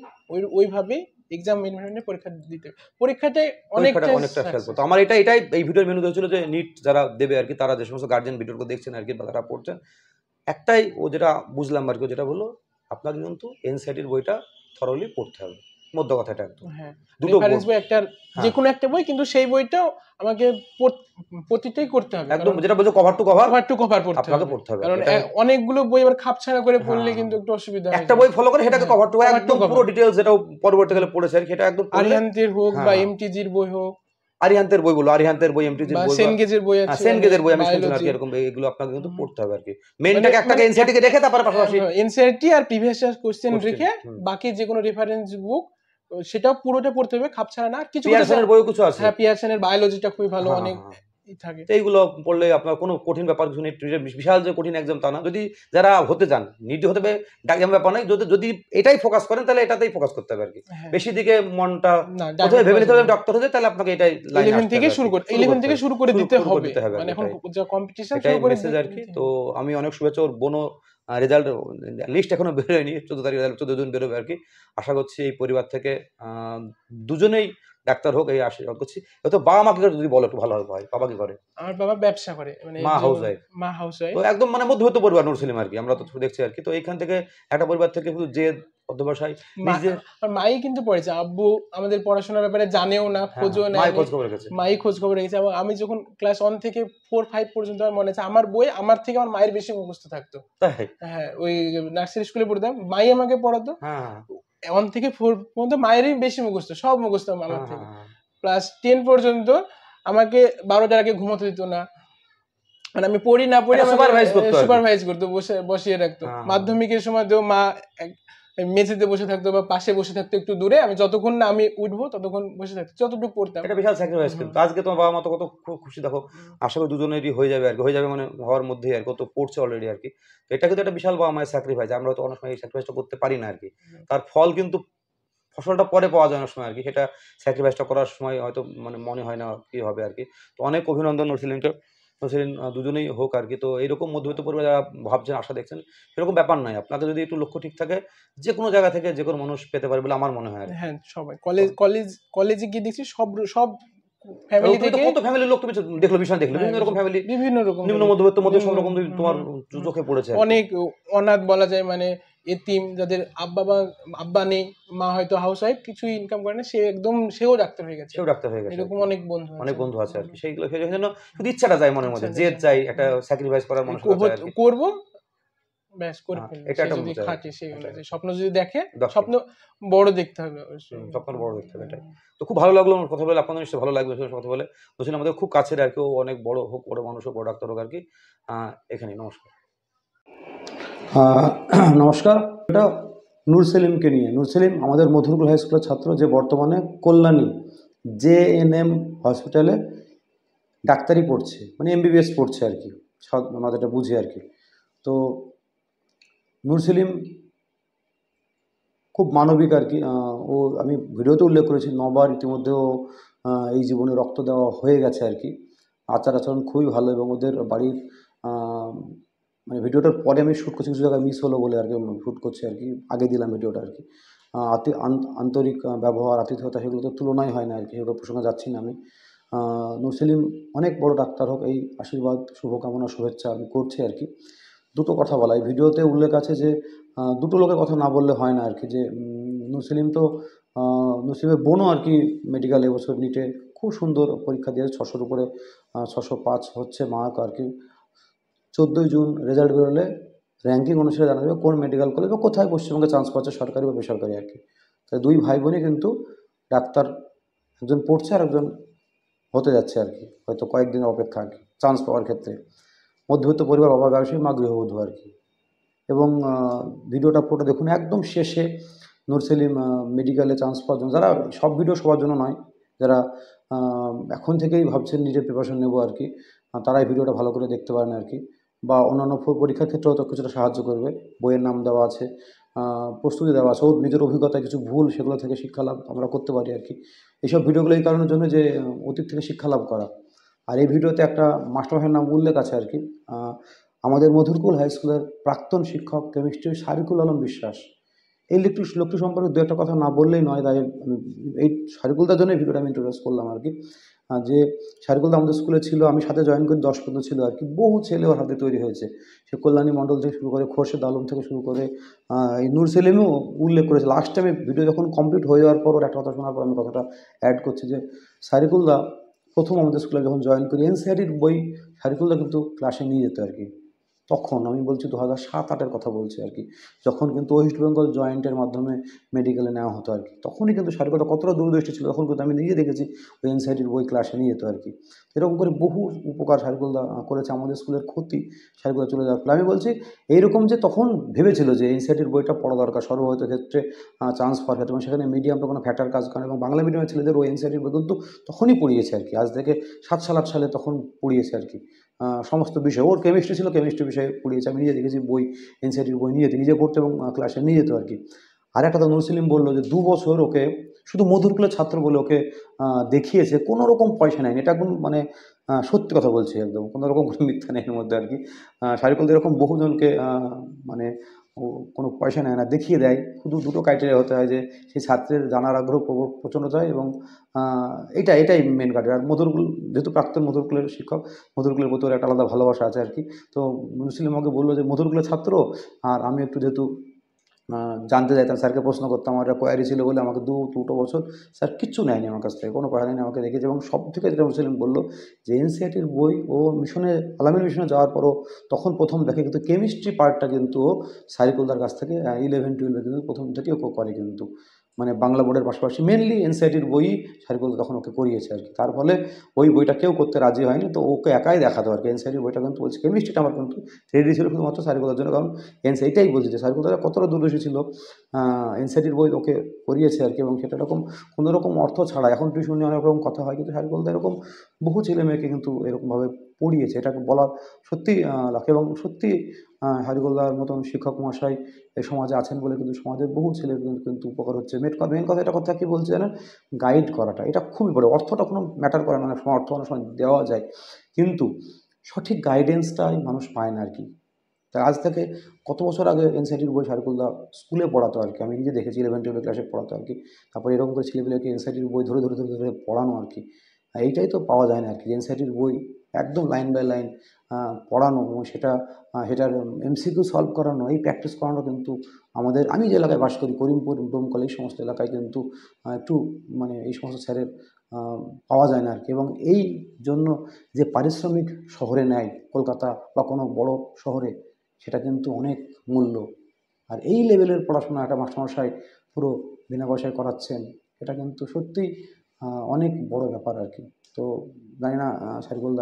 ওইভাবে এক্সাম এনভায়রনমেন্টে পরীক্ষা দিতে, পরীক্ষাতে অনেকটা হেল্প হতো। আমার এটাই এই ভিডিওর মেনু হচ্ছিল যে নিট যারা দেবে আর কি, তারা যে সমস্ত গার্জিয়ান ভিডিওগুলো দেখছেন আর কি, বা তারা পড়ছেন, একটাই ও যেটা বুঝলাম আর কি, যেটা বললো আপনাকে কিন্তু এনসিইআরটির বইটা থরলি পড়তে হবে, মধ্য কথাটা একদম। হ্যাঁ, দুটো বই, একটা যে কোনো একটা বই, কিন্তু সেই বইটাও আমাকে প্রতিটাই করতে হবে, একদম যেটা বলছো কভার টু কভার পড়তে হবে, কারণ অনেকগুলো বই এবার খাপছাড়া করে পড়লে কিন্তু একটু অসুবিধা হয়। একটা বই ফলো করে সেটাকে কভার টু একদম পুরো ডিটেইলস, যেটা পরবর্তীকালে পড়েছে আর সেটা একদম আরিয়ান্তের হোক বা এমটিজির বই হোক, আরিহান্তের বই বলো, আরিহান্তের বই, এমটিজির বা বই, সেনগেজের বই আছে, সেনগেজের বই আমি শুনছিলাম আর বায়োলজি। কি, এরকম এগুলো আপনাকে কিন্তু হুম। পড়তে হবে আর কি। মানে মেইনটাকে একটাকে এনসিআরটি কে রেখে তারপরে পাশাপাশি এনসিআরটি আর প্রিভিয়াস ইয়ার কোশ্চেন কোশ্চেন। রেখে বাকি যে কোনো রেফারেন্স বুক সেটাও পুরোটা পড়তে হবে, খাপছাড়া না। আর কিছু কিছু পিয়ারসনের বইও কিছু আছে। হ্যাঁ, পিয়ারসনের বায়োলজিটা খুবই ভালো, হ্যাঁ অনেক হ্যাঁ। থাকে। তো এইগুলো পড়লে আপনার কোনো কঠিন ব্যাপার কিছু নেই, বিশাল যে কঠিন এক্সাম তা না। যদি যারা হতে চান, নিজে হতে হবে এমন ব্যাপার নয়, যদি যদি এটাই ফোকাস করেন তাহলে এটাতেই ফোকাস করতে হবে আর কি। হ্যাঁ। বেশি দিকে মনটা না, প্রথমে ভেবে নিতে হবে ডাক্তার ডক্টর হতে, তাহলে আপনাকে এটাই লাইনে 11 আসতে থেকে হবে আর শুরু কি। করে 11 থেকে শুরু করে দিতে শুরু করে হবে, দিতে হবে আর মানে কি, এখন এটাই। যা কম্পিটিশন এটাই শুরু করে মেসেজ আর কি। দিতে তো হবে। আমি অনেক শুভেচ্ছা। ওর বোনও রেজাল্ট লিস্ট এখনো বেরোয়নি, 14 তারিখ 14 জুন বেরোবে আর কি। আশা করছি এই পরিবার থেকে দুজনেই ডাক্তার হোক, এই আশীর্বাদ করছি। হয়তো বাবা মাকে যদি বলো একটু ভালো হবে ভাই, বাবা কি করে? আমার বাবা ব্যবসা করে, মানে মা হাউস ওয়াইফ। মা হাউস ওয়াইফ। তো একদম মানে মধ্যবিত্ত পরিবার নূর সেলিম আর কি, আমরা তো দেখছি আর কি। তো এইখান থেকে একটা পরিবার থেকে শুধু জেদ, অধ্যবসায়, নিজে মাই কিন্তু পড়েছে, আব্বু আমাদের পড়াশোনার ব্যাপারে জানেও না, খোঁজও মাই নেয়, খোঁজ খবর রেখেছে। মাই খোঁজ খবর রেখেছে। এবং আমি যখন ক্লাস 1 থেকে 4-5 পর্যন্ত আমার মনে আছে, আমার বই আমার থেকে আমার মায়ের বেশি মুখস্থ থাকতো। তাই? হ্যাঁ, ওই নার্সারি স্কুলে পড়তাম, মাই আমাকে পড়াতো। হ্যাঁ 1 থেকে 4 পর্যন্ত মায়েরই বেশি মুখস্থ, সব মুখস্থ আমার হ্যাঁ থেকে। হ্যাঁ। ক্লাস 10 পর্যন্ত আমাকে 12টার আগে ঘুমোতে দিত না, মানে আমি পড়ি না পড়ি এটা আমাকে সুপারভাইজ করতো আর কি। সুপারভাইজ করতো, বসিয়ে রাখতো। হ্যাঁ। মাধ্যমিকের সময় তো মা মেঝেতে বসে থাকতো বা পাশে বসে থাকতো একটু দূরে, আমি যতক্ষণ না আমি উঠবো ততক্ষণ বসে থাকতো, যতটুকু পড়তাম। এটা বিশাল স্যাক্রিফাইস কিন্তু। আজকে তোমার বাবা মা তো কত খুশি দেখো। আশা করি দুজনেরই হয়ে যাবে আর কি, হয়ে যাবে মানে হওয়ার মধ্যেই আর কি, কত পড়ছে অলরেডি আর কি। তো এটা কিন্তু একটা বিশাল বাবা মায়ের স্যাক্রিফাইস, আমরা তো অনেক সময় এই স্যাক্রিফাইসটা করতে পারি না আর কি। তার ফল কিন্তু ফসলটা পরে পাওয়া যায় অনেক সময় আর কি, সেটা স্যাক্রিফাইসটা করার সময় হয়তো মানে মনে হয় না কি হবে আর কি। তো অনেক অভিনন্দন নরসিলিন দুজনেই হোক আর কি। তো এইরকম মধ্যবিত্ত পরিবার যারা ভাবছেন, আশা দেখছেন, সেরকম ব্যাপার নাই। আপনাকে যদি একটু লক্ষ্য ঠিক থাকে, যে কোনো জায়গা থেকে যে কোনো মানুষ পেতে পারে বলে আমার মনে হয় আর কি। হ্যাঁ, সবাই কলেজে গিয়ে দেখছি সব ফ্যামিলি তুমি তো থেকে, কত ফ্যামিলির লোক তুমি দেখলো, বিষয় দেখলো, বিভিন্ন রকম ফ্যামিলি, বিভিন্ন রকম নিম্ন মধ্যবিত্ত মধ্যে সব রকম তোমার চোখে পড়েছে আর কি। অনেক অনাথ বলা যায়, মানে এতিম, যাদের আব্বা নেই, মা হয়তো হাউস ওয়াইফ, কিছুই ইনকাম করে না, সেও ডাক্তার হয়ে গেছে, সেও ডাক্তার হয়ে গেছে, এরকম অনেক বন্ধু আছে আর কি। সেইগুলো সেই জন্য শুধু ইচ্ছাটা যায় মনের মধ্যে, জেদ চাই, একটা স্যাক্রিফাইস করার মানসিকতা চাই আর কি। করবো, ব্যাস করে ফেলবে। এটা একটা যদি বোঝা খাটে সেই অনুযায়ী, স্বপ্ন যদি দেখে, দশ স্বপ্ন বড় দেখতে হবে অবশ্যই। স্বপ্ন বড় দেখতে হবে, এটাই। তো খুব ভালো লাগলো আমার কথা বলে, আপনাদের নিশ্চয়ই ভালো লাগবে কথা বলে। বলছিলাম আমাদের খুব কাছের আর কি, ও অনেক বড় হোক, বড় মানুষ হোক, বড় ডাক্তার হোক আর কি। এখানে নমস্কার। নমস্কার। এটা নূর সেলিমকে নিয়ে। নূর সেলিম আমাদের মধুরকুল হাই স্কুলের ছাত্র, যে বর্তমানে কল্যাণী JNM হসপিটালে ডাক্তারি পড়ছে, মানে MBBS পড়ছে আর কি, আমরা যেটা বুঝি আর কি। তো নূর সেলিম খুব মানবিক আর কি। ও আমি ভিডিওতে উল্লেখ করেছি, 9বার ইতিমধ্যেও এই জীবনে রক্ত দেওয়া হয়ে গেছে আর কি। আচার আচরণ খুবই ভালো, এবং ওদের বাড়ির মানে ভিডিওটার পরে আমি শ্যুট করছি, কিছু জায়গায় মিস হলো বলে আর কি শ্যুট করছি আর কি, আগে দিলাম ভিডিওটা আর কি। আন্তরিক ব্যবহার, আতিথেয়তা, সেগুলো তো তুলনাই হয় না আর কি, সেগুলো প্রসঙ্গে যাচ্ছি না আমি। নূর সেলিম অনেক বড় ডাক্তার হোক, এই আশীর্বাদ, শুভকামনা, শুভেচ্ছা আমি করছি আর কি। দুটো কথা বলা, এই ভিডিওতে উল্লেখ আছে যে দুটো লোকের কথা না বললে হয় না আর কি, যে নূর সেলিম তো নূর সেলিমের বোনও আর কি মেডিকেল এবছর নিটে খুব সুন্দর পরীক্ষা দিয়েছে, 600-র উপরে 605 হচ্ছে মার্ক আর কি। 14ই জুন রেজাল্ট বেরোলে র্যাঙ্কিং অনুসারে জানা যাবে কোন মেডিকেল কলেজ বা কোথায় পশ্চিমবঙ্গে চান্স পাচ্ছে, সরকারি বা বেসরকারি আর কি। তাই দুই ভাই বোনই কিন্তু ডাক্তার, একজন পড়ছে আর একজন হতে যাচ্ছে আর কি, হয়তো কয়েকদিনের অপেক্ষা আর কি চান্স পাওয়ার ক্ষেত্রে। মধ্যবিত্ত পরিবার, বাবা ব্যবসায়ী, মা গৃহবধূ আর কি। এবং ভিডিওটা পুরোটা দেখুন, একদম শেষে নূর সেলিম মেডিকেলে চান্স পাওয়ার জন্য, যারা সব ভিডিও সবার জন্য নয়, যারা এখন থেকেই ভাবছেন নিজের প্রিপারেশন নেবো আর কি, তারাই ভিডিওটা ভালো করে দেখতে পারেন আর কি। বা অন্যান্য পরীক্ষার ক্ষেত্রেও তো কিছুটা সাহায্য করবে, বইয়ের নাম দেওয়া আছে, প্রস্তুতি দেওয়া আছে, ওর নিজের অভিজ্ঞতায় কিছু ভুল, সেগুলো থেকে শিক্ষা লাভ আমরা করতে পারি আর কি। এইসব ভিডিওগুলো এই কারণের জন্য যে অতীত থেকে শিক্ষা লাভ করা। আর এই ভিডিওতে একটা মাস্টারমশাইয়ের নাম উল্লেখ আছে আর কি, আমাদের মধুরকুল হাই স্কুলের প্রাক্তন শিক্ষক কেমিস্ট্রি শারিকুল আলম বিশ্বাস। এই লোকটি সম্পর্কে দু একটা কথা না বললেই নয়, তাই এই শারিকুলদার জন্য ভিডিওটা আমি ইন্ট্রোডিউস করলাম আর কি। যে শারিকুলদা আমাদের স্কুলে ছিল, আমি সাথে জয়েন করি 10 পর্যন্ত ছিল আর কি। বহু ছেলে ওর হাতে তৈরি হয়েছে, সে কল্যাণী মণ্ডল থেকে শুরু করে, খোরশেদ আলম থেকে শুরু করে, এই নূর সেলিমও উল্লেখ করেছে। লাস্ট টাইমে ভিডিও যখন কমপ্লিট হয়ে যাওয়ার পর ওর একটা কথা শোনার পর আমি কথাটা অ্যাড করছি, যে শারিকুলদা প্রথম আমাদের স্কুলে যখন জয়েন করি, NCERT বই শারিকুলদা কিন্তু ক্লাসে নিয়ে যেত আর কি। তখন আমি বলছি 2007-08-এর কথা বলছি আর কি, যখন কিন্তু ওয়েস্ট বেঙ্গল জয়েন্টের মাধ্যমে মেডিকেলে নেওয়া হতো আর কি, তখনই কিন্তু শারীরিকতা কতটা দূরদৃষ্টি ছিল, তখন কিন্তু আমি নিজে দেখেছি ওই এনসিআরটির বই ক্লাসে নিয়ে যেত আর কি। এরকম করে বহু উপকার শারীরিকতা করেছে, আমাদের স্কুলের ক্ষতি শারীরিকতা চলে যাওয়ার ফলে। আমি বলছি এইরকম যে তখন ভেবেছিল যে এনসিআরটির বইটা পড়া দরকার সর্বহয়তো ক্ষেত্রে, চান্স পাওয়ার ক্ষেত্রে, এবং সেখানে মিডিয়ামটা কোনো ফ্যাক্টর কাজ করে না, এবং বাংলা মিডিয়ামের ছেলেদের ওই এনসিআরটির বই কিন্তু তখনই পড়িয়েছে আর কি, আজ থেকে 7 সাল 8 সালে তখন পড়িয়েছে আর কি। সমস্ত বিষয় ওর কেমিস্ট্রি ছিল, কেমিস্ট্রি বিষয়ে পড়িয়েছে, আমি নিজে দেখেছি বই, এনসিআরটির বই নিয়ে যেতে, নিজে পড়তে এবং ক্লাসে নিয়ে যেত আর কি। আর একটা তো নুর সেলিম বললো যে 2 বছর ওকে শুধু মধুরকুলের ছাত্র বলে ওকে দেখিয়েছে, কোনো রকম পয়সা নেয়নি, এটা একদম মানে সত্যি কথা বলছি, একদম কোনো রকম কোনো মিথ্যা নেই এর মধ্যে আর কি। শারিকুল এরকম বহুজনকে ও কোনো পয়সা নেয় না, দেখিয়ে দেয়, শুধু দুটো ক্রাইটেরিয়া হতে হয় যে সেই ছাত্রের জানার আগ্রহ প্রচণ্ড চায়, এবং এটাই মেন ক্রাইটেরিয়া। আর মধুরকুল যেহেতু প্রাক্তন মধুরকুলের শিক্ষক, মধুরকুলের প্রতি ওর একটা আলাদা ভালোবাসা আছে আর কি। তো মুসলিম আমাকে বললো যে মধুরকুলের ছাত্র, আর আমি একটু যেহেতু জানতে চাইতাম, স্যারকে প্রশ্ন করতাম, আমার একটা কোয়ারি ছিল বলে আমাকে দুটো বছর স্যার কিচ্ছু নেয়নি আমার কাছ থেকে, কোনো পয়সা নেয়নি, আমাকে রেখেছে। এবং সব থেকে যেটা মুসলিম বললো যে এনসিআরটির বই ও মিশনে, আলামিন মিশনে যাওয়ার পরও তখন প্রথম দেখে কিন্তু কেমিস্ট্রি পার্টটা কিন্তু ও সারিকুলদার কাছ থেকে 11-12 কিন্তু প্রথম থেকেই ও করে কিন্তু, মানে বাংলা বোর্ডের পাশাপাশি মেনলি এনসিআরটির বই সারিকুল তখন ওকে করিয়েছে আর কি। তার ফলে ওই বইটা কেউ করতে রাজি হয়নি, তো ওকে একাই দেখাতো আর কি। এনসিআরটির বইটা কিন্তু বলছে কেমিস্ট্রিটা আমার কিন্তু রেডি ছিল শুধুমাত্র সারিকুলার জন্য, কারণ এটাই বলছি যে সারিকুলার কতটা দূরদর্শী ছিল, এনসিআরটির বই ওকে করিয়েছে আর কি। এবং সেটা এরকম কোনো রকম অর্থ ছাড়া, এখন টিউশন নিয়ে অনেক রকম কথা হয়, কিন্তু সারিকুল এরকম বহু ছেলে মেয়েকে কিন্তু এরকমভাবে পড়িয়েছে, এটাকে বলা সত্যি লাগে। এবং সত্যি হারিগোল্লার মতন শিক্ষক মহাশয় এই সমাজে আছেন বলে কিন্তু সমাজের বহু ছেলের কিন্তু উপকার হচ্ছে। মেন কথা, এটা কথা কি বলছে জানেন, গাইড করাটা, এটা খুবই বড়। অর্থটা কোনো ম্যাটার করে না, অনেক সময় অর্থ অনেক সময় দেওয়া যায়, কিন্তু সঠিক গাইডেন্সটাই মানুষ পায় না আর কি। তা আজ থেকে কত বছর আগে এনসিআরটির বই সারিকুলদা স্কুলে পড়াতো আর কি, আমি নিজে দেখেছি 11-12 ক্লাসে পড়াতো আর কি। তারপরে এরকম করে ছেলেপিলেকে এনসিআরটির বই ধরে ধরে ধরে ধরে পড়ানো আর কি। এইটাই তো পাওয়া যায় না আর কি, এনসিআরটির বই একদম লাইন বাই লাইন পড়ানো, এবং সেটার এমসিকিউ সলভ করানো, এই প্র্যাকটিস করানো কিন্তু আমাদের, আমি যে এলাকায় বাস করি করিমপুর, ডোমকল, এই সমস্ত এলাকায় কিন্তু একটু মানে এই সমস্ত স্যারের পাওয়া যায় না আর কি। এবং এই জন্য যে পারিশ্রমিক শহরে নেয়, কলকাতা বা কোনো বড় শহরে, সেটা কিন্তু অনেক মূল্য। আর এই লেভেলের পড়াশোনা একটা মাস্টারমশাই পুরো বিনা পয়সায় করাচ্ছেন, এটা কিন্তু সত্যিই অনেক বড় ব্যাপার আর কি। তো জানি না সারিকুল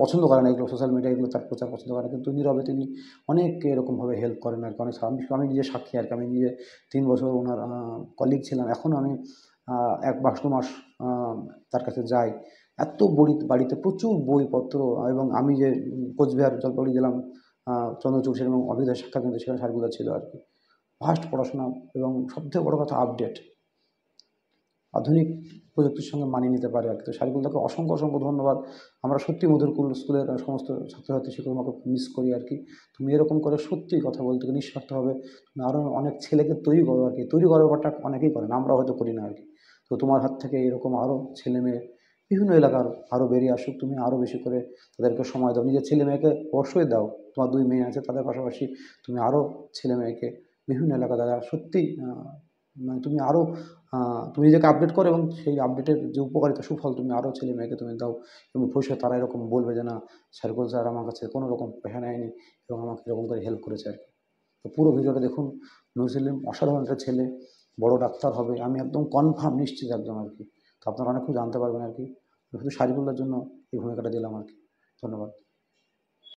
পছন্দ করে না এগুলো, সোশ্যাল মিডিয়া এগুলো তার প্রচার পছন্দ করে না, কিন্তু নীরবে তিনি অনেককে এরকমভাবে হেল্প করেন আর কি। অনেক আমি নিজে সাক্ষী আর কি, আমি নিজে 3 বছর ওনার কলিগ ছিলাম, এখনও আমি 1 মাস 2 মাস তার কাছে যাই। এত বাড়িতে প্রচুর বইপত্র, এবং আমি যে কোচবিহার জলপাইগুড়ি গেলাম চন্দ্রচূড়, সেরকম অভিজ্ঞতা সাক্ষাৎ কিন্তু সেখানে সারিকুলদা ছিল আর কি। ফাস্ট পড়াশোনা, এবং সবথেকে বড় কথা আপডেট, আধুনিক প্রযুক্তির সঙ্গে মানিয়ে নিতে পারে আর কি। তো সারিকুলদাকে অসংখ্য অসংখ্য ধন্যবাদ। আমরা সত্যি মধুরকুল স্কুলের সমস্ত ছাত্রছাত্রী শিক্ষককে মিস করি আর কি। তুমি এরকম করে সত্যি কথা বলতে নিঃস্বার্থভাবে তুমি আরও অনেক ছেলেকে তৈরি করো আর কি। তৈরি করার ব্যাপারটা অনেকেই করেন, আমরা হয়তো করি না আর কি। তো তোমার হাত থেকে এরকম আরও ছেলে মেয়ে বিভিন্ন এলাকার আরও বেরিয়ে আসুক, তুমি আরও বেশি করে তাদেরকে সময় দাও, নিজের ছেলে মেয়েকে অবশ্যই দাও, তোমার 2 মেয়ে আছে, তাদের পাশাপাশি তুমি আরও ছেলে মেয়েকে বিভিন্ন এলাকা দ্বারা সত্যি মানে তুমি আরও তুমি নিজেকে আপডেট করো, এবং সেই আপডেটের যে উপকারিতা সুফল তুমি আরও ছেলে মেয়েকে তুমি দাও, এবং ভবিষ্যতে তারা এরকম বলবে যে না, সাইকুল স্যার আমার কাছে কোনো রকম পয়সা নেয়নি এবং আমাকে এরকম করে হেল্প করেছে আর কি। তো পুরো ভিডিওটা দেখুন। নূর সেলিম অসাধারণ একটা ছেলে, বড় ডাক্তার হবে, আমি একদম কনফার্ম নিশ্চিত একদম আর কি। তো আপনারা অনেক কিছু জানতে পারবেন আর কি। শুধু সারিকুল্লার জন্য এই ভূমিকাটা দিলাম আর কি। ধন্যবাদ।